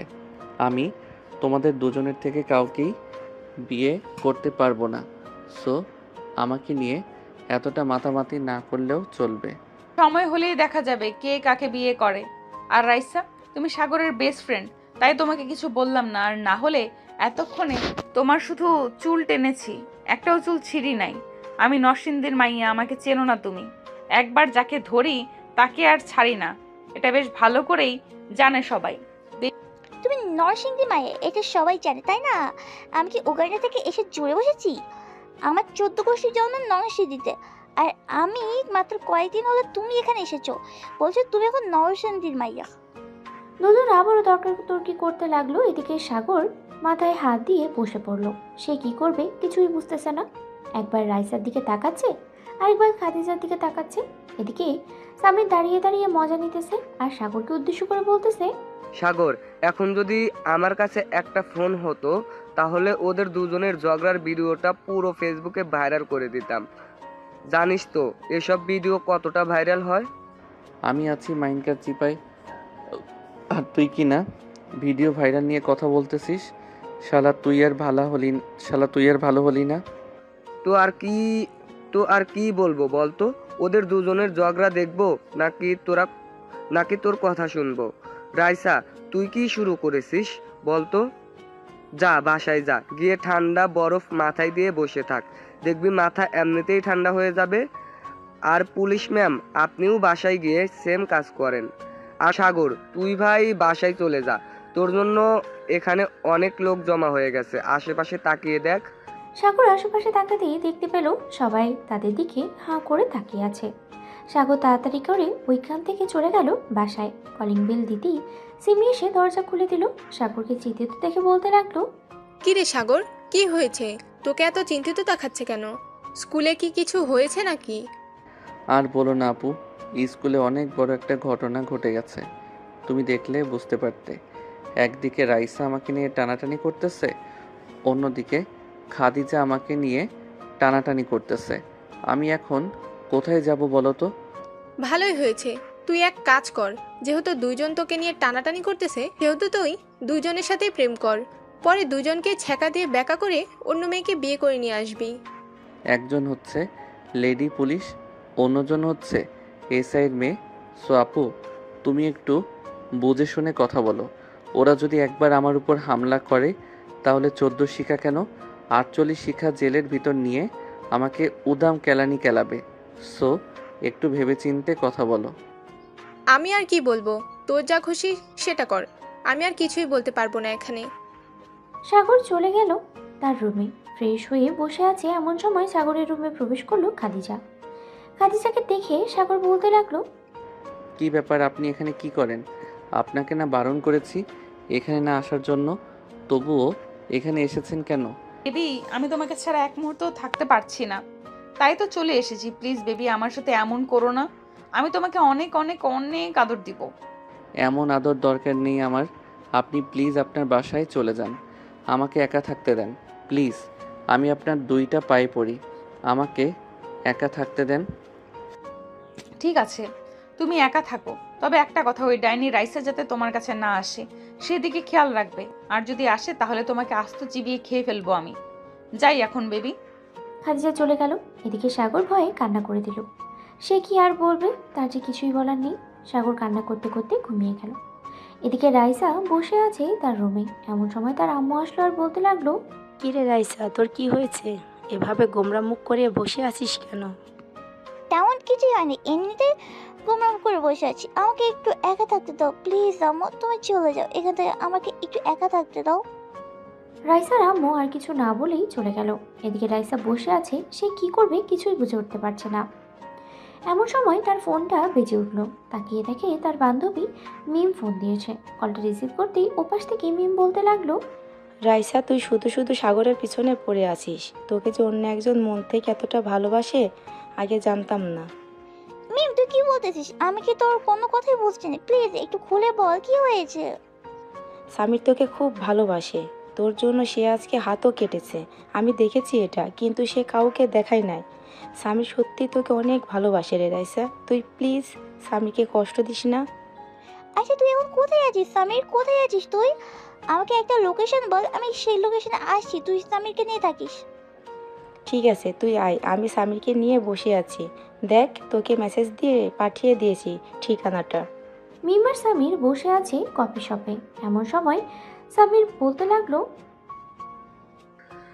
আমি তোমাদের দুজনের থেকে কাউকেই বিয়ে করতে পারবো না, সো আমাকে নিয়ে এতটা মাতামাতি না করলেও চলবে। সময় হলেই দেখা যাবে কে কাকে বিয়ে করে। আর রাইসা, তুমি সাগরের বেস্ট ফ্রেন্ড, তাই তোমাকে কিছু বললাম না, আর না হলে এতক্ষণে তোমার শুধু চুল টেনেছি, একটাও চুল ছিঁড়ি নাই। আমি নরসিংদীর মাইয়া, আমাকে চেনো না তুমি। একবার যাকে ধরি তাকে আর ছাড়ি না, এটা বেশ ভালো করেই জানে সবাই। তুমি নরসিংদী মায়ে, এটা সবাই জানে তাই না? আমি কি উগান্ডা থেকে এসে জুড়ে বসেছি? আমার 14 গোষ্ঠীর জন্ম নরসিংদীতে, আর আমি মাত্র কয়েকদিন হলো তুমি এখানে এসেছো, বলছো তুমি এখন নরসিংদীর মাইয়া। দুজন আবারও তর্কাতর্কি করতে লাগলো। এদিকে সাগর মাথায় হাত দিয়ে বসে পড়লো। সে কি করবে কিছুই বুঝতেছে না। একবার রাইসার দিকে তাকাচ্ছে, আরেকবার খাদিজার দিকে তাকাচ্ছে। এদিকে সামির দাঁড়িয়ে দাঁড়িয়ে মজা নিতেছে আর সাগরকে উদ্দেশ্য করে বলতেছে, সাগর, এখন যদি আমার কাছে একটা ফোন হতো তাহলে ওদের দুজনের ঝগড়ার ভিডিওটা পুরো ফেসবুকে ভাইরাল করে দিতাম। জানিস তো এসব ভিডিও কতটা ভাইরাল হয়? আমি আছি মাইনকার চিপাই, আর তুই কি না ভিডিও ভাইরাল নিয়ে কথা বলতেছিস? শালা তুই আর ভালো হলি না। তো আর কি বলবো বলতো? ওদের দুজনের ঝগড়া দেখবো নাকি তোর কথা শুনবো? রাইসা, তুই কি শুরু করেছিস বলতো? যা বাসায় যা, গিয়ে ঠান্ডা বরফ মাথায় দিয়ে বসে থাক, দেখবি মাথা এমনিতেই ঠান্ডা হয়ে যাবে। আর পুলিশ ম্যাম, আপনিও বাসায় গিয়ে সেম কাজ করেন। আর সাগর, তুই ভাই বাসায় চলে যা, তোর জন্য এখানে অনেক লোক জমা হয়ে গেছে, আশেপাশে তাকিয়ে দেখ। সাগর আশেপাশে তাকাতেই দেখতে পেল সবাই তাদের দিকে হাঁ করে তাকিয়ে আছে। সাগর তাড়াতাড়ি করে ওইখান থেকে চলে গেল বাসায়। কলিং বেল দিতেই সিমি এসে দরজা খুলে দিল। সাগরকে চিন্তিত দেখে বলতে লাগলো, কি রে সাগর, কি হয়েছে? তোকে এত চিন্তিত দেখাচ্ছে কেন? স্কুলে কি কিছু হয়েছে নাকি? আর বলো না আপু, স্কুলে অনেক বড় একটা ঘটনা ঘটে গেছে। তুমি দেখলে বুঝতে পারতে। একদিকে রাইসা আমাকে নিয়ে টানাটানি করতেছে, অন্যদিকে খাদিজা আমাকে নিয়ে টানাটানি করতেছে। আমি এখন কোথায় যাব বলো তো? ভালোই হয়েছে, তুই এক কাজ কর, যেহেতু দুইজন তোকে নিয়ে টানাটানি করতেছে সেহেতু তুই দুইজনের সাথে প্রেম কর, পরে দুজনকে ছ্যাঁকা দিয়ে ব্যাকা করে অন্য মেয়েকে বিয়ে করে নিয়ে আসবি। একজন হচ্ছে লেডি পুলিশ, অন্যজন হচ্ছে এসআইয়ের মেয়ে। সো আপু, তুমি একটু বুঝে শুনে কথা বলো। ওরা যদি একবার আমার উপর হামলা করে তাহলে 14 শিখা কেন 48 শিখা জেলের ভিতর নিয়ে আমাকে উদাম কেলানি কেলাবে। সো একটু ভেবেচিন্তে কথা বলো। আমি আর কি বলবো, তোর যা খুশি সেটা কর, আমি আর কিছুই বলতে পারবো না এখানে। সাগর চলে গেল তার রুমে। ফ্রেশ হয়ে বসে আছে এমন সময় সাগরের রুমে প্রবেশ করলো খাদিজা। খাদিজাকে দেখে সাগর বলতে লাগলো, কি ব্যাপার, আপনি এখানে কি করেন? আপনাকে না বারণ করেছি এখানে না আসার জন্য, তবুও এখানে এসেছেন কেন? বেবি, আমি তোমাকে ছাড়া এক মুহূর্ত থাকতে পারছি না, তাই তো চলে এসেছি। প্লিজ বেবি, আমার সাথে এমন করো না। আমি তোমাকে অনেক অনেক অনেক আদর দিব। এমন আদর দরকার নেই আমার। আপনি প্লিজ আপনার বাসায় চলে যান, আমাকে একা থাকতে দেন প্লিজ। আমি আপনার 2টা পায়ে পড়ি, আমাকে একা থাকতে দেন। ঠিক আছে, তুমি একা থাকো, তবে একটা কথা, ওই ডাইনি রাইসা যাতে তোমার কাছে না আসে সেদিকে খেয়াল রাখবে। আর যদি আসে তাহলে তোমাকে আস্ত চিবিয়ে খেয়ে ফেলবো আমি। যাই এখন বেবি। খাদিজা চলে গেল। এদিকে সাগর ভয়ে কান্না করে দিল। সে কি আর বলবে, তার যে কিছুই বলার নেই। সাগর কান্না করতে করতে ঘুমিয়ে গেল। এদিকে রাইসা বসে আছে তার রুমে। এমন সময় তার আম্মু আসলো আর বলতে লাগলো, কিরে রাইসা, তোর কি হয়েছে? এভাবে গোমরা মুখ করে বসে আছিস কেন? তেমন কিছুই হয়নি, এমনিতে গোমরাম করে বসে আছি। আমাকে একটু একা থাকতে দাও প্লিজ আম্মু, তুমি চলে যাও এখান থেকে, আমাকে একটু একা থাকতে দাও। রাইসার আম্মু আর কিছু না বলেই চলে গেল। এদিকে রাইসা বসে আছে, সে কি করবে কিছুই বুঝে উঠতে পারছে না। এমন সময় তার ফোনটা বেজে উঠলো। তাকিয়ে দেখে তার বান্ধবী মিম ফোন দিয়েছে। কলটা রিসিভ করতেই ওপাশ থেকে মিম বলতে লাগলো, রাইসা, তুই শুধু শুধু সাগরের পিছনে পড়ে আছিস। তোকে যে অন্য একজন মন থেকে এতটা ভালোবাসে আগে জানতাম না। মিম তুই কি বলতেছিস? আমি কি তোর কোনো কথাই বুঝছি না, প্লিজ একটু খুলে বল কি হয়েছে। সামির তোকে খুব ভালোবাসে, তোর জন্য সে আজকে হাতও কেটেছে। আমি দেখেছি এটা, কিন্তু সে কাউকে দেখায় নাই। সামির সত্যি তোকে অনেক ভালোবাসে রে রাইসা, তুই প্লিজ সামিকে কষ্ট দিস না। আচ্ছা তুই এখন কোথায় আছিস সামির, কোথায় আছিস তুই? আমাকে একটা লোকেশন বল, আমি সেই লোকেশনে আসছি, তুই সামিরকে নিয়ে থাকিস। ঠিক আছে, তুই আয়, আমি সামিরকে নিয়ে বসে আছি। দেখ, তোকে মেসেজ দিয়ে পাঠিয়ে দিয়েছি ঠিকানাটা। মিম আর সামির বসে আছে কফি শপে। এমন সময় সামির বলতে লাগলো,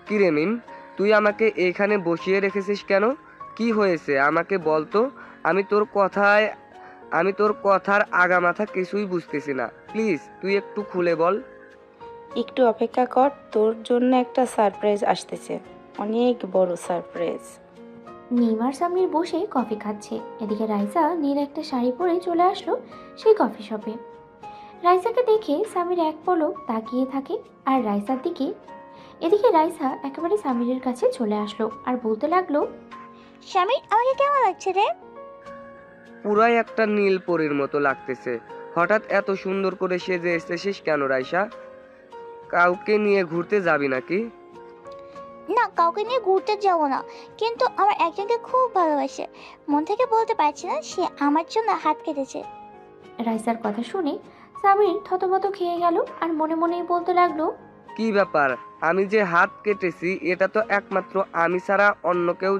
কি রে মিম, তুই আমাকে এইখানে বসিয়ে রেখেছিস কেন? কি হয়েছে আমাকে বল তো। আমি তোর কথার আগামাথা কিছুই বুঝতেছি না। প্লিজ তুই একটু খুলে বল। একটু অপেক্ষা কর, তোর জন্য একটা সারপ্রাইজ আসতেছে, অনেক বড় সারপ্রাইজ। নিম আর সামির বসে কফি খাচ্ছে। এদিকে রাইসা নীল একটা শাড়ি পরে চলে আসলো সেই কফি শপে। রাইসাকে দেখে সামির এক পলক তাকিয়ে থাকে আর রাইসার দিকে। এদিকে রাইসা একেবারে সামিরের কাছে চলে আসলো আর বলতে লাগলো, স্বামীর আমাকে কেমন লাগছে রে? পুরাই একটা নীল পরীর মতো লাগতেছে। হঠাৎ এত সুন্দর করে সেজে এসেছিস কেন রাইসা? কাউকে নিয়ে ঘুরতে যাবি নাকি? না, কাউকে নিয়ে ঘুরতে যাবো না, কিন্তু আমার একজনকে খুব ভালোবাসে। মন থেকে বলতে পারছি না, সে আমার জন্য হাত কেটেছে। রাইসার কথা শুনে সামির থতমত খেয়ে গেল আর মনে মনেই বলতে লাগলো, কি ব্যাপার? আমি যে হাত কেটেছি এটা তো একমাত্র আমি ছাড়া অন্য কেউ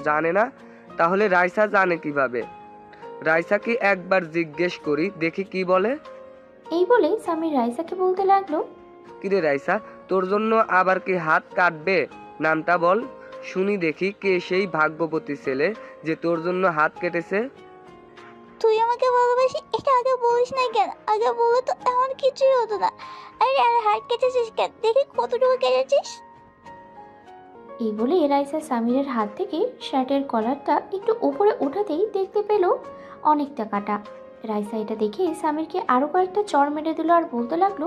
জানে না। তাহলে রাইসা জানে কিভাবে? রাইসাকে একবার জিজ্ঞেস করি, দেখি কি বলে। এই বলে সামির রাইসাকে বলতে লাগলো, কিরে রাইসা, তোর জন্য আবার কি হাত কাটবে? নামটা বল, শুনি দেখি কে সেই ভাগ্যবতী ছেলে যে তোর জন্য হাত কেটেছে। তুই আমাকে ভালোবাসি এটা আগে বলিস নাই কেন? আগে বলে তো এমন কিছুই হতো না। আরে আরে, হাত কেটেছিস কেন? দেখি কতটুকু কেটেছিস। এই বলে রাইসা সামিরের হাত থেকে শার্টের কলারটা একটু উপরে ওঠাতেই দেখতে পেল অনেকটা কাটা। রাইসা এটা দেখে সামিরকে আরো কয়েকটা চড় মেরে দিল আর বলতে লাগলো,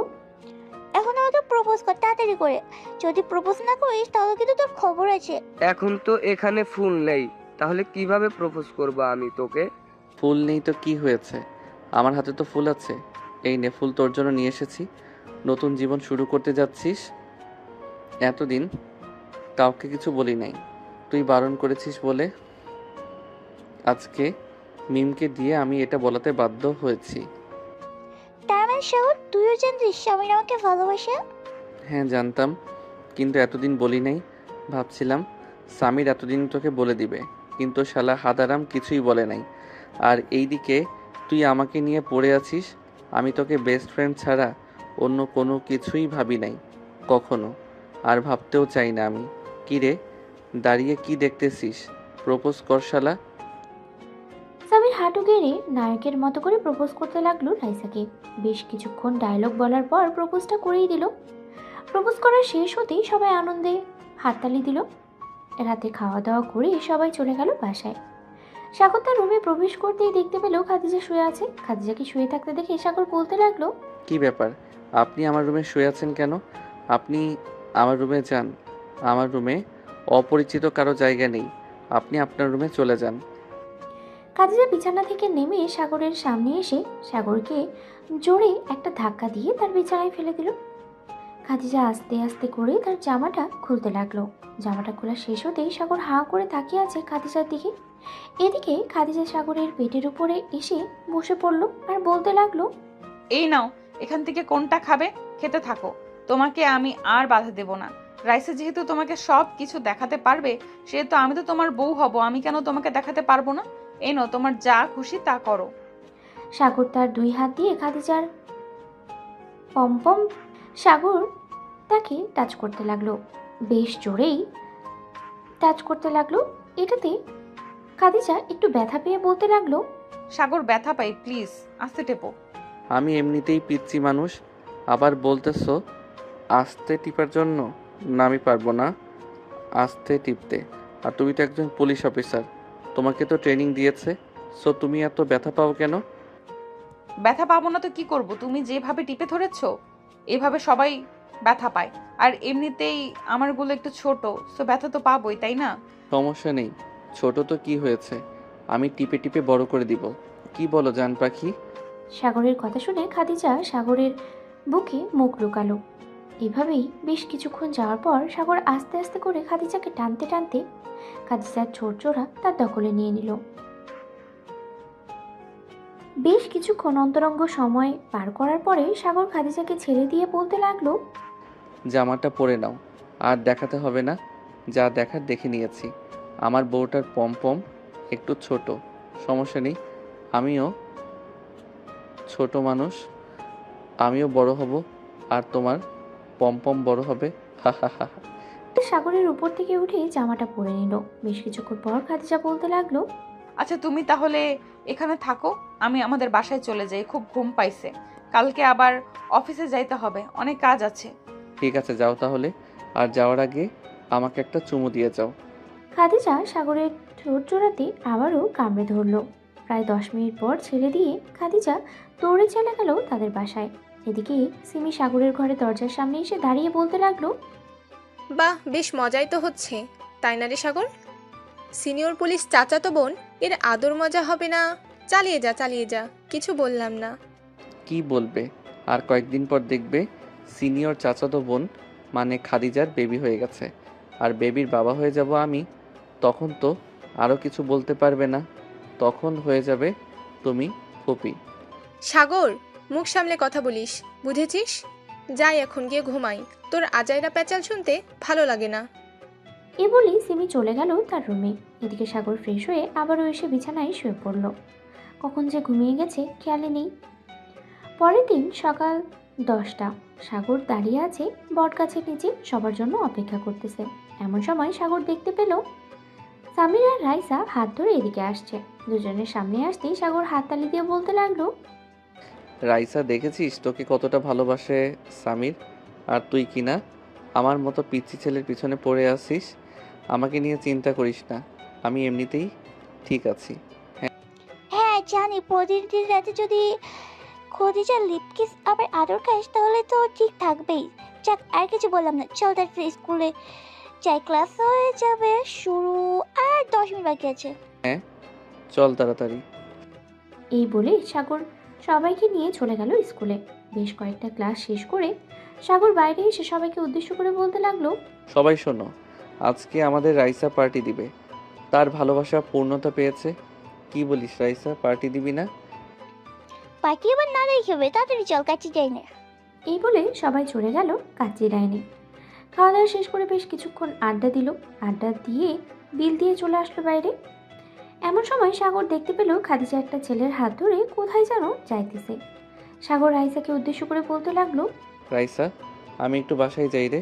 এখন আমাকে প্রপোজ কর তাড়াতাড়ি করে। যদি প্রপোজ না করিস তাহলে কিন্তু তোর খবর আছে। এখন তো এখানে ফুল নেই, তাহলে কিভাবে প্রপোজ করব আমি তোকে? ফুল নেই তো কি হয়েছে, আমার হাতে তো ফুল আছে। এই নে, ফুল তোর জন্য নিয়ে এসেছি। নতুন জীবন শুরু করতে যাচ্ছিস। এতদিন কাউকে কিছু বলি নাই, তুই বারণ করেছিস বলে আজকে মিমকে দিয়ে আমি এটা বলাতে বাধ্য হয়েছি। তার মানে সাগর, তুইও জানতিস স্বামীর আমাকে ভালোবাসে? হ্যাঁ জানতাম, কিন্তু এতদিন বলি নাই। ভাবছিলাম সামির এতদিন তোকে বলে দিবে, কিন্তু শালা হাদারাম কিছুই বলে নাই। আর এইদিকে তুই আমাকে নিয়ে পড়ে আছিস। আমি তোকে বেস্ট ফ্রেন্ড ছাড়া অন্য কোনো কিছুই ভাবি নাই কখনো, আর ভাবতেও চাই না আমি। কি রে, দাঁড়িয়ে কি দেখতেছিস? প্রপোজ কর শালা। সামির হাঁটু গেড়ে নায়কের মতো করে প্রপোজ করতে লাগলো রাইসাকে। বেশ কিছুক্ষণ ডায়লগ বলার পর প্রপোজটা করেই দিল। প্রপোজ করা শেষ হতেই সবাই আনন্দে হাততালি দিল। রাতে খাওয়া দাওয়া করে সবাই চলে গেল বাসায়। সাগর তার রুমে প্রবেশ করতেই দেখতে পেল খাদিজা শুয়ে আছে। খাদিজাকে শুয়ে থাকতে দেখে সাগর বলতে লাগলো, কি ব্যাপার, আপনি আমার রুমে শুয়ে আছেন কেন? আপনি আমার রুমে যান। আমার রুমে অপরিচিত কারো জায়গা নেই, আপনি আপনার রুমে চলে যান। খাদিজা বিছানা থেকে নেমে সাগরের সামনে এসে সাগরকে জোরে একটা ধাক্কা দিয়ে তার বিছানায় ফেলে দিল। খাদিজা আস্তে আস্তে করে তার জামাটা খুলতে লাগলো। জামাটা খোলা শেষ হতেই সাগর হাঁ করে তাকিয়ে আছে খাদিজার দিকে। এদিকে খাদিজা সাগরের পেটের উপরে এসে বসে পড়লো আর বলতে লাগলো, এই নাও, এখান থেকে কোনটা খাবে খেতে থাকো, তোমাকে আমি আর বাধা দেব না। রাইসা যেহেতু তোমাকে সব কিছু দেখাতে পারবে, সেহেতু আমি তো তোমার বউ হব, আমি কেন তোমাকে দেখাতে পারবো না? এই নাও, তোমার যা খুশি তা করো। সাগর তার দুই হাত দিয়ে খাদিজার পম্পম সাগর তাকে টাচ করতে লাগলো, বেশ জোরেই টাচ করতে লাগলো। এটাতে খাদিজা একটু ব্যথা পেয়ে বলতে লাগলো, সাগর ব্যথা পাই, প্লিজ আস্তে টেপো। আমি এমনিতেই পিচ্ছি মানুষ, আবার বলতেছো আস্তে টিপার জন্য? না, আমি পারবো না আস্তে টিপতে। আর তুমি তো একজন পুলিশ অফিসার, তোমাকে তো ট্রেনিং দিয়েছে, সো তুমি এত ব্যথা পাও কেন? ব্যথা পাবো না তো কি করব? তুমি যেভাবে টিপে ধরেছো এভাবে সবাই ব্যথা পায়, আর এমনিতেই আমারগুলো একটু ছোট, সো ব্যথা তো পাবোই, তাই না? সমস্যা নেই, ছোট তো কি হয়েছে, আমি টিপে টিপে বড় করে দিব। কি বলো জান পাখি? সাগরের কথা শুনে খাদিজা সাগরের বুকে মুখ লুকালো। এভাবেই বেশ কিছুক্ষণ যাওয়ার পর সাগর আস্তে আস্তে করে খাদিজাকে টানতে টানতে খাদিজার ছোট জোড়া তার দখলে নিয়ে নিল। বেশ কিছুক্ষণ অন্তরঙ্গ সময় পার করার পরে সাগর খাদিজাকে ছেড়ে দিয়ে বলতে লাগলো, জামাটা পরে নাও, আর দেখাতে হবে না, যা দেখার দেখে নিয়েছি। আমার বউটার পম একটু ছোট, সমস্যা নেই, আমিও ছোট মানুষ, আমিও বড় হব, আর তোমার পম বড় হবে। হা হা হা। সাগরের উপর থেকে উঠে জামাটা পরে নিল। বেশ কিছুক্ষণ পর খাদিজা বলতে লাগলো, আচ্ছা তুমি তাহলে এখানে থাকো, আমি আমাদের বাসায় চলে যাই, খুব ঘুম পাইছে। কালকে আবার অফিসে যাইতে হবে, অনেক কাজ আছে। ঠিক আছে, যাও তাহলে। আর যাওয়ার আগে আমাকে একটা চুমু দিয়ে যাও। খাদিজা সাগরের ঠোঁট জোড়াতে আবারও কামড়ে ধরল। প্রায় 10 মিনিট পর ছেড়ে দিয়ে খাদিজা দৌড়ে চলে গেল তাদের বাসায়। এদিকে সিমি সাগরের ঘরে দরজার সামনে এসে দাঁড়িয়ে বলতে লাগলো, বাহ, বেশ মজাই তো হচ্ছে, তাই না রে সাগর? সিনিয়র পুলিশ চাচাতো বোন, এর আদর মজা হবে না? চালিয়ে যা, চালিয়ে যা, কিছু বললাম না। কি বলবে? আর কয়েকদিন পর দেখবে সিনিয়র চাচাতো বোন মানে খাদিজার বেবি হয়ে গেছে, আর বেবির বাবা হয়ে যাব আমি। তখন তো আরও কিছু বলতে পারবে না, তখন হয়ে যাবে তুমি ফুপি। সাগর, মুখ সামলে কথা বলিস, বুঝেছিস? যাই এখন গিয়ে ঘুমাই, তোর আজাইরা প্যাচাল শুনতে ভালো লাগে না। এ বলেই সিমি চলে গেল তার রুমে। এদিকে সাগর ফ্রেশ হয়ে আবারও এসে বিছানায় শুয়ে পড়ল। কখন যে ঘুমিয়ে গেছে খেয়ালই নেই। পরের দিন সকাল 10টা। সাগর দাঁড়িয়ে আছে বটগাছের নিচে, সবার জন্য অপেক্ষা করতেছে। এমন সময় সাগর দেখতে পেল সামির আর রাইসা হাত ধরে এদিকে আসছে। দুজনের সামনে আসতেই সাগর হাততালি দিয়ে বলতে লাগলো, রাইসা, দেখেছিস তোকে কতটা ভালোবাসে সামির, আর তুই কিনা আমার মতো পিচ্চি ছেলের পিছনে পড়ে আসিস। আমাকে নিয়ে চিন্তা করিস না, আমি এমনিতেই ঠিক আছি। হ্যাঁ জানি, প্রতিদিন রাতে যদি খদিজার লিপকিস আবার আদর খাস তাহলে তো ঠিক থাকবেই। যাক, আর কিছু বললাম না, চল তাড়াতাড়ি স্কুলে যাই, ক্লাস হয়ে যাবে শুরু, আর 10 মিনিট বাকি আছে। হ্যাঁ চল তাড়াতাড়ি। এই বলে সাগর সবাইকে নিয়ে চলে গেল স্কুলে। বেশ কয়েকটা ক্লাস শেষ করে সাগর বাইরে এসে সবাইকে উদ্দেশ্য করে বলতে লাগলো, সবাই শোনো, আজকে আমাদের রাইসা পার্টি দিবে। তার ভালোবাসা পূর্ণতা পেয়েছে। কি বলিস রাইসা, পার্টি দিবি না? বাকি আবার না রেখে তাড়াতাড়ি চল, কাছে যাই না। এই বলে সবাই চলে গেল কাচ্চি লাইনে। খাওয়া দাওয়া শেষ করে বেশ কিছুক্ষণ আড্ডা দিল। আড্ডা দিয়ে বিল দিয়ে চলে আসলো বাইরে। এমন সময় সাগর দেখতে পেল খাদিজা একটা ছেলের হাত ধরে কোথায় যেন যাইতেছে। সাগর রাইসাকে উদ্দেশ্য করে বলতে লাগলো, রাইসা, আমি একটু বাসায় যাই রে,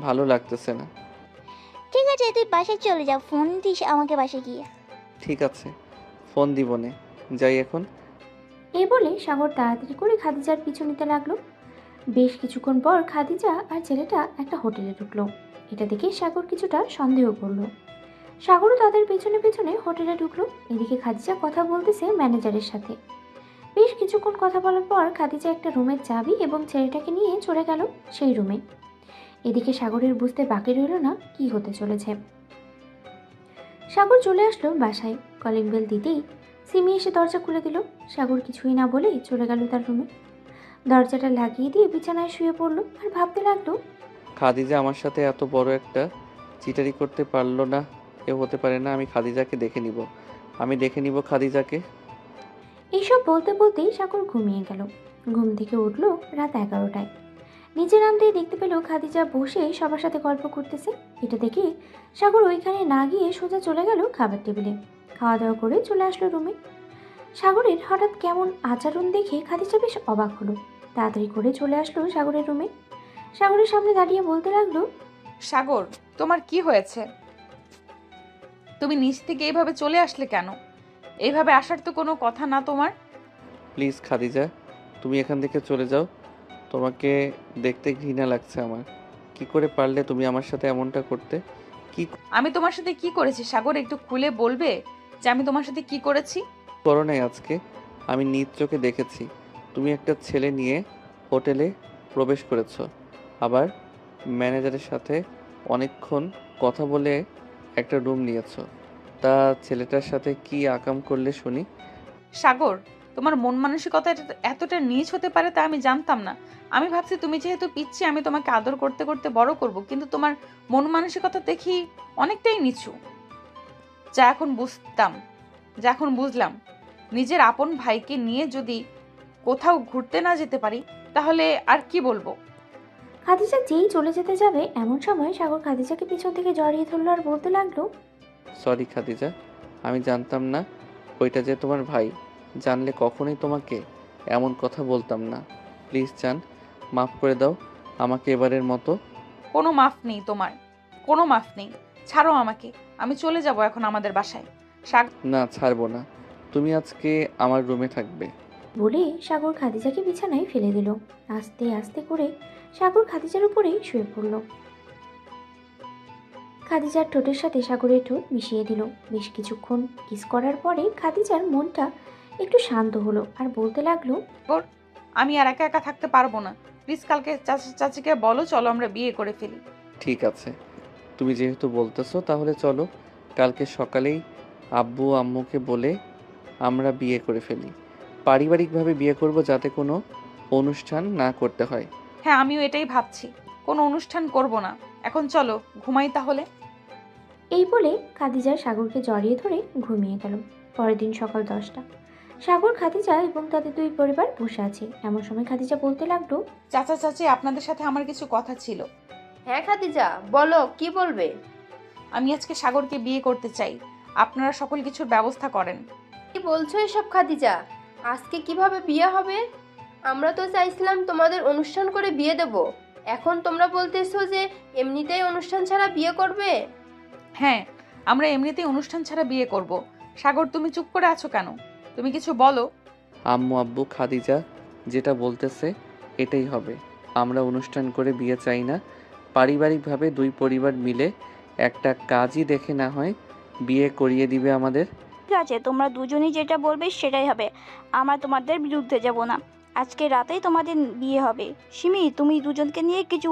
ভালো লাগতেছে না। ঠিক আছে, তুই বাসায় চলে যা, ফোন দিস আমাকে বাসায় গিয়ে। ঠিক আছে, ফোন দিব নে, যাই এখন। এই বলে সাগর তাড়াতাড়ি করে খাদিজার পিছু নিতে লাগলো। বেশ কিছুক্ষণ পর খাদিজা আর ছেলেটা একটা হোটেলে ঢুকলো। এটা দেখে সাগর কিছুটা সন্দেহ করলো। সাগরও তাদের পেছনে পেছনে হোটেলে ঢুকলো। এদিকে খাদিজা কথা বলতেছে ম্যানেজারের সাথে। বেশ কিছুক্ষণ কথা বলার পর খাদিজা একটা রুমের চাবি এবং ছেলেটাকে নিয়ে চলে গেল সেই রুমে। এদিকে সাগরের বুঝতে বাকি রইল না কি হতে চলেছে। সাগর চলে আসলো বাসায়। কলিং বেল দিতেই সিমি এসে দরজা খুলে দিল। সাগর কিছুই না বলে চলে গেল তার রুমে। দরজাটা লাগিয়ে দিয়ে বিছানায় শুয়ে পড়লো আর ভাবতে লাগলো, খাদিজা আমার সাথে এত বড় একটা চিটারি করতে পারলো না, এ হতে পারে না। আমি খাদিজাকে দেখে নিব, আমি দেখে নিব খাদিজাকে। এইসব বলতে বলতেই সাগর ঘুমিয়ে গেল। ঘুম থেকে উঠলো রাত 11টায়। নিচে নামতেই দেখতে পেল খাদিজা বসে সবার সাথে গল্প করতেছে। এটা দেখে সাগর ওইখানে না গিয়ে সোজা চলে গেল খাবার টেবিলে। খাওয়া দাওয়া করে চলে আসলো রুমে। সাগরের হঠাৎ কেমন আচরণ দেখে খাদিজা বেশ অবাক হলো। তাড়াতাড়ি করে চলে আসলো সাগরের রুমে। সাগরের সামনে দাঁড়িয়ে বলতে লাগলো, সাগর, তোমার কি হয়েছে? তুমি নিচ থেকে এইভাবে চলে আসলে কেন? এইভাবে আসার তো কোনো কথা না তোমার। প্লিজ খাদিজা, তুমি এখান থেকে চলে যাও, তোমাকে দেখতে ঘৃণা লাগছে আমার। কি করে পারলে তুমি আমার সাথে এমনটা করতে? কি আমি তোমার সাথে কি করেছি সাগর, একটু খুলে বলবে যে আমি তোমার সাথে কি করেছি? করো নাই আজকে? আমি নিজ চোখে দেখেছি, তুমি একটা ছেলে নিয়ে হোটেলে প্রবেশ করেছো, আবার ম্যানেজারের সাথে অনেকক্ষণ কথা বলে একটা রুম নিয়েছো। তা ছেলেটার সাথে কি আকাম করলে শুনি? সাগর, তোমার মন মানসিকতা এতটা নীচ হতে পারে তা আমি জানতাম না। আমি ভাবছি তুমি যেহেতু পিচ্ছি আমি তোমাকে আদর করতে করতে বড় করব, কিন্তু তোমার মন মানসিকতা দেখি অনেকটাই নিচু। যা এখন বুঝলাম, নিজের আপন ভাইকে নিয়ে যদি কোথাও ঘুরতে না যেতে পারি তাহলে আর কি বলবো। খাদিজা যেই চলে যেতে যাবে এমন সময় সাগর খাদিজাকে পিছন থেকে জড়িয়ে ধরলো আর বলতে লাগলো, সরি খাদিজা, আমি জানতাম না ওইটা যে তোমার ভাই। জানলে কখনোই তোমাকে এমন কথা বলতাম না। প্লিজ জান, মাফ করে দাও আমাকে এবারের মতো। কোনো মাফ নেই তোমার। কোনো মাফ নেই। ছাড়ো আমাকে, আমি চলে যাব এখন আমাদের বাসায়। না, ছাড়বো না। তুমি আজকে আমার রুমে থাকবে। বলে সাগর খাদিজাকে বিছানায় ফেলে দিল। আস্তে আস্তে করে সাগর খাদিজার উপরেই শুয়ে পড়ল। খাদিজার ঠোঁটের সাথে সাগরের ঠোঁট মিশিয়ে দিল। বেশ কিছুক্ষণ কিস করার পরে খাদিজার মনটা একটু শান্ত হলো আর বলতে লাগলো, আমি আর একা একা থাকতে পারবো না। প্লিজ কালকে চাচিকে বলো, চলো আমরা বিয়ে করে ফেলি। ঠিক আছে, তুমি যেহেতু বলতেছো তাহলে চলো কালকে সকালেই আব্বু আম্মুকে বলে আমরা বিয়ে করে ফেলি। পারিবারিকভাবে বিয়ে করব, যাতে কোনো অনুষ্ঠান না করতে হয়। হ্যাঁ, আমিও এটাই ভাবছি, কোনো অনুষ্ঠান করব না। এখন চলো ঘুমাই তাহলে। এই বলে খাদিজা সাগরকে জড়িয়ে ধরে ঘুমিয়ে গেল। পরের দিন সকাল 10টা। সাগর, খাদিজা এবং তাদের দুই পরিবার বসে আছে। এমন সময় খাদিজা বলতে লাগলো, চাচা চাচি, আপনাদের সাথে আমার কিছু কথা ছিল। হ্যাঁ খাদিজা, বলো কি বলবে? আমি আজকে সাগরকে বিয়ে করতে চাই, আপনারা সকল কিছুর ব্যবস্থা করেন। কি বলছো এসব খাদিজা? আজকে কিভাবে বিয়ে হবে? আমরা তো চাইছিলাম তোমাদের অনুষ্ঠান করে বিয়ে দেব। এখন তোমরা বলতেছো যে এমনিতেই অনুষ্ঠান ছাড়া বিয়ে করবে? হ্যাঁ, আমরা এমনিতেই অনুষ্ঠান ছাড়া বিয়ে করব। সাগর, তুমি চুপ করে আছো কেন? তুমি কিছু বলো। আম্মু আব্বু খাদিজা যেটা বলতেছে এটাই হবে। আমরা অনুষ্ঠান করে বিয়ে চাই না। পারিবারিকভাবে দুই পরিবার মিলে একটা কাজই দেখে না হয় বিয়ে করিয়ে দিবে আমাদের। ঠিক আছে, তোমরা দুজনেই যেটা বলবে সেটাই হবে। আমরা তোমাদের বিরুদ্ধে যাব না। আজকে রাতেই তোমাদের বিয়ে হবে। সিমি, তুমি দুজনকে নিয়ে কিছু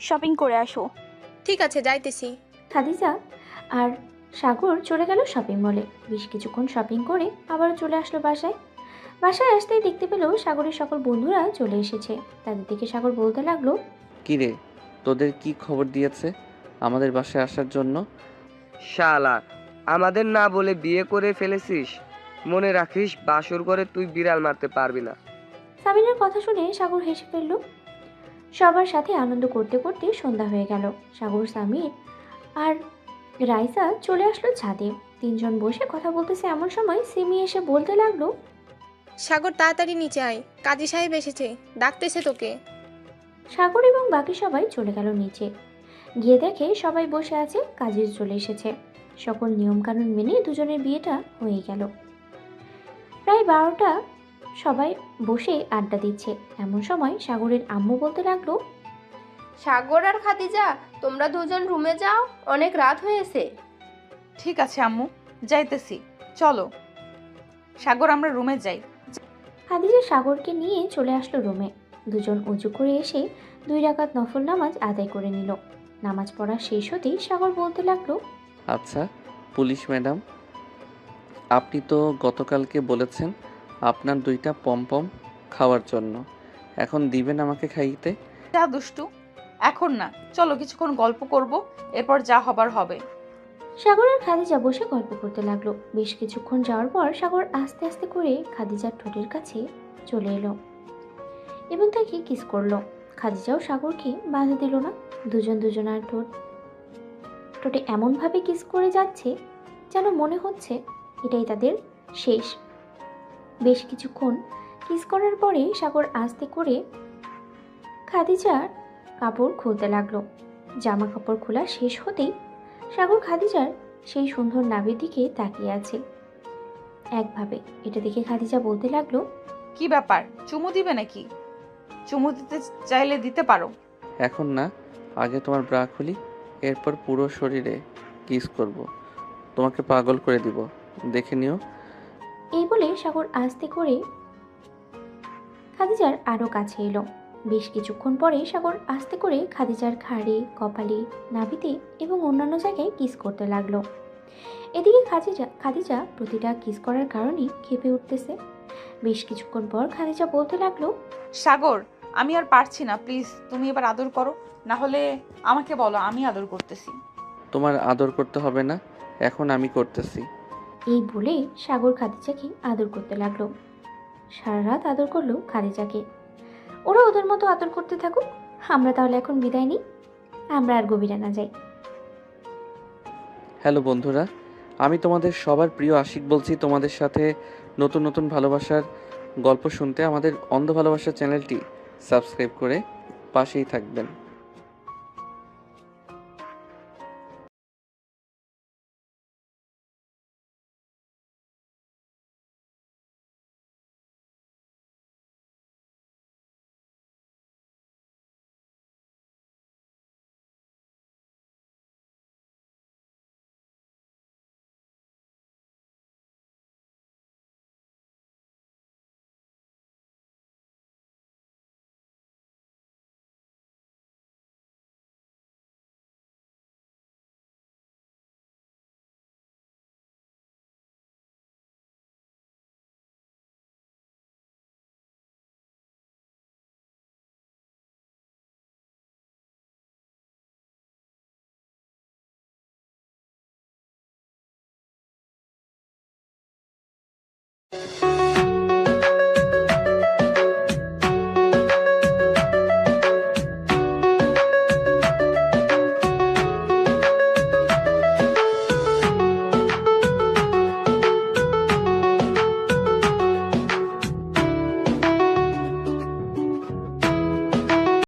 শপিং করে আসো। ঠিক আছে, যাইতেছি। খাদিজা আর সাগর চলে গেল শপিং মলে। বেশ কিছুক্ষণ শপিং করে আবার চলে আসলো বাসায়। বাসায় আসতেই দেখতে পেল সাগরের সকল বন্ধুরা চলে এসেছে। তাদের দিকে সাগর বলতে লাগলো, কি রে, তোদের কি খবর দিয়েছে আমাদের বাসায় আসার জন্য? শালা, আমাদের না বলে বিয়ে করে ফেলেছিস। মনে রাখিস, বাসর করে তুই বিড়াল মারতে পারবি না। সামিনের কথা শুনে সাগর হেসে ফেলল। সবার সাথে আনন্দ করতে করতে সন্ধ্যা হয়ে গেল। সাগর, সামির আর রাইসা চলে আসলো ছাদে। তিনজন বসে কথা বলতেছে। এমন সময় সিমি এসে বলতে লাগলো, সাগর, তাড়াতাড়ি নিচে আয়, কাজী সাহেব এসেছে, ডাকতেছে তোকে। সাগর এবং বাকি সবাই চলে গেল নিচে। গিয়ে দেখে সবাই বসে আছে, কাজী চলে এসেছে। সকল নিয়মকানুন মেনে দুজনের বিয়েটা হয়ে গেল। প্রায় 12টা, সবাই বসে আড্ডা দিচ্ছে। এমন সময় সাগরের আম্মু বলতে লাগলো, সাগর আর খাদিজা, তোমরা দুজন রুমে যাও, অনেক রাত হয়েছে। ঠিক আছে আম্মু, যাইতেছি, চলো। সাগর, আমরা রুমে যাই। খাদিজা সাগরকে নিয়ে চলে আসলো রুমে। দুজন উজু করে এসে 2 রাকাত নফল নামাজ আদায় করে নিল। নামাজ পড়া শেষ হতেই সাগর বলতে লাগলো, আচ্ছা পুলিশ ম্যাডাম, আপনি তো গতকালকে বলেছেন আপনার 2টা পমপম খাওয়ার জন্য। এখন দিবেন আমাকে খাইতে? যা দুষ্টু, এখন না, চলো কিছুক্ষণ গল্প করব, এরপর যা হবার হবে। সাগর আর খাদিজা বসে গল্প করতে লাগলো। বেশ কিছুক্ষণ যাওয়ার পর সাগর আস্তে আস্তে করে খাদিজার ঠোঁটের কাছে চলে এলো এবং তাকে কিস করলো। খাদিজাও সাগরকে বাধা দিল না। দুজন দুজনার ঠোঁটে এমনভাবে কিস করে যাচ্ছে যেন মনে হচ্ছে এটাই তাদের শেষ। বেশ কিছুক্ষণ কিস করার পরে সাগর আস্তে করে খাদিজার কাপড় খুলতে লাগলো। জামা কাপড় খোলা শেষ হতেই সাগর খাদিজার সেই সুন্দর নাভির দিকে তাকিয়ে আছে একভাবে। এটা দেখে খাদিজা বলতে লাগলো, কি ব্যাপার, চুমু দিবে নাকি? চুমু দিতে চাইলে দিতে পারো। এখন না, আগে তোমার ব্রা খুলি, এরপর পুরো শরীরে কিস করব। তোমাকে পাগল করে দিব, দেখে নিও। এই বলে সাগর আস্তে করে খাদিজার আরো কাছে এলো। বেশ কিছুক্ষণ পরে সাগর আস্তে করে খাদিজার ঘাড়ে, কপালে, নাভিতে এবং অন্যান্য জায়গায় কিস করতে লাগলো। এদিকে খাদিজা প্রতিটা কিস করার কারণেই ক্ষেপে উঠতেছে। বেশ কিছুক্ষণ পর খাদিজা বলতে লাগলো, সাগর, আমি আর পারছি না, প্লিজ তুমি এবার আদর করো, না হলে আমাকে বলো, আমি আদর করতেছি। তোমার আদর করতে হবে না, এখন আমি করতেছি। এই বলে সাগর খাদিজাকে আদর করতে লাগলো। সারা রাত আদর করলো খাদিজাকে। ওরা ওদের মতো আদর করতে থাকুক, আমরা তাহলে এখন বিদায় নিই, আমরা আর গভীরে না যাই। হ্যালো বন্ধুরা, আমি তোমাদের সবার প্রিয় আশিক বলছি। তোমাদের সাথে নতুন নতুন ভালোবাসার গল্প শুনতে আমাদের অন্ধ ভালোবাসা চ্যানেলটি সাবস্ক্রাইব করে পাশেই থাকবেন।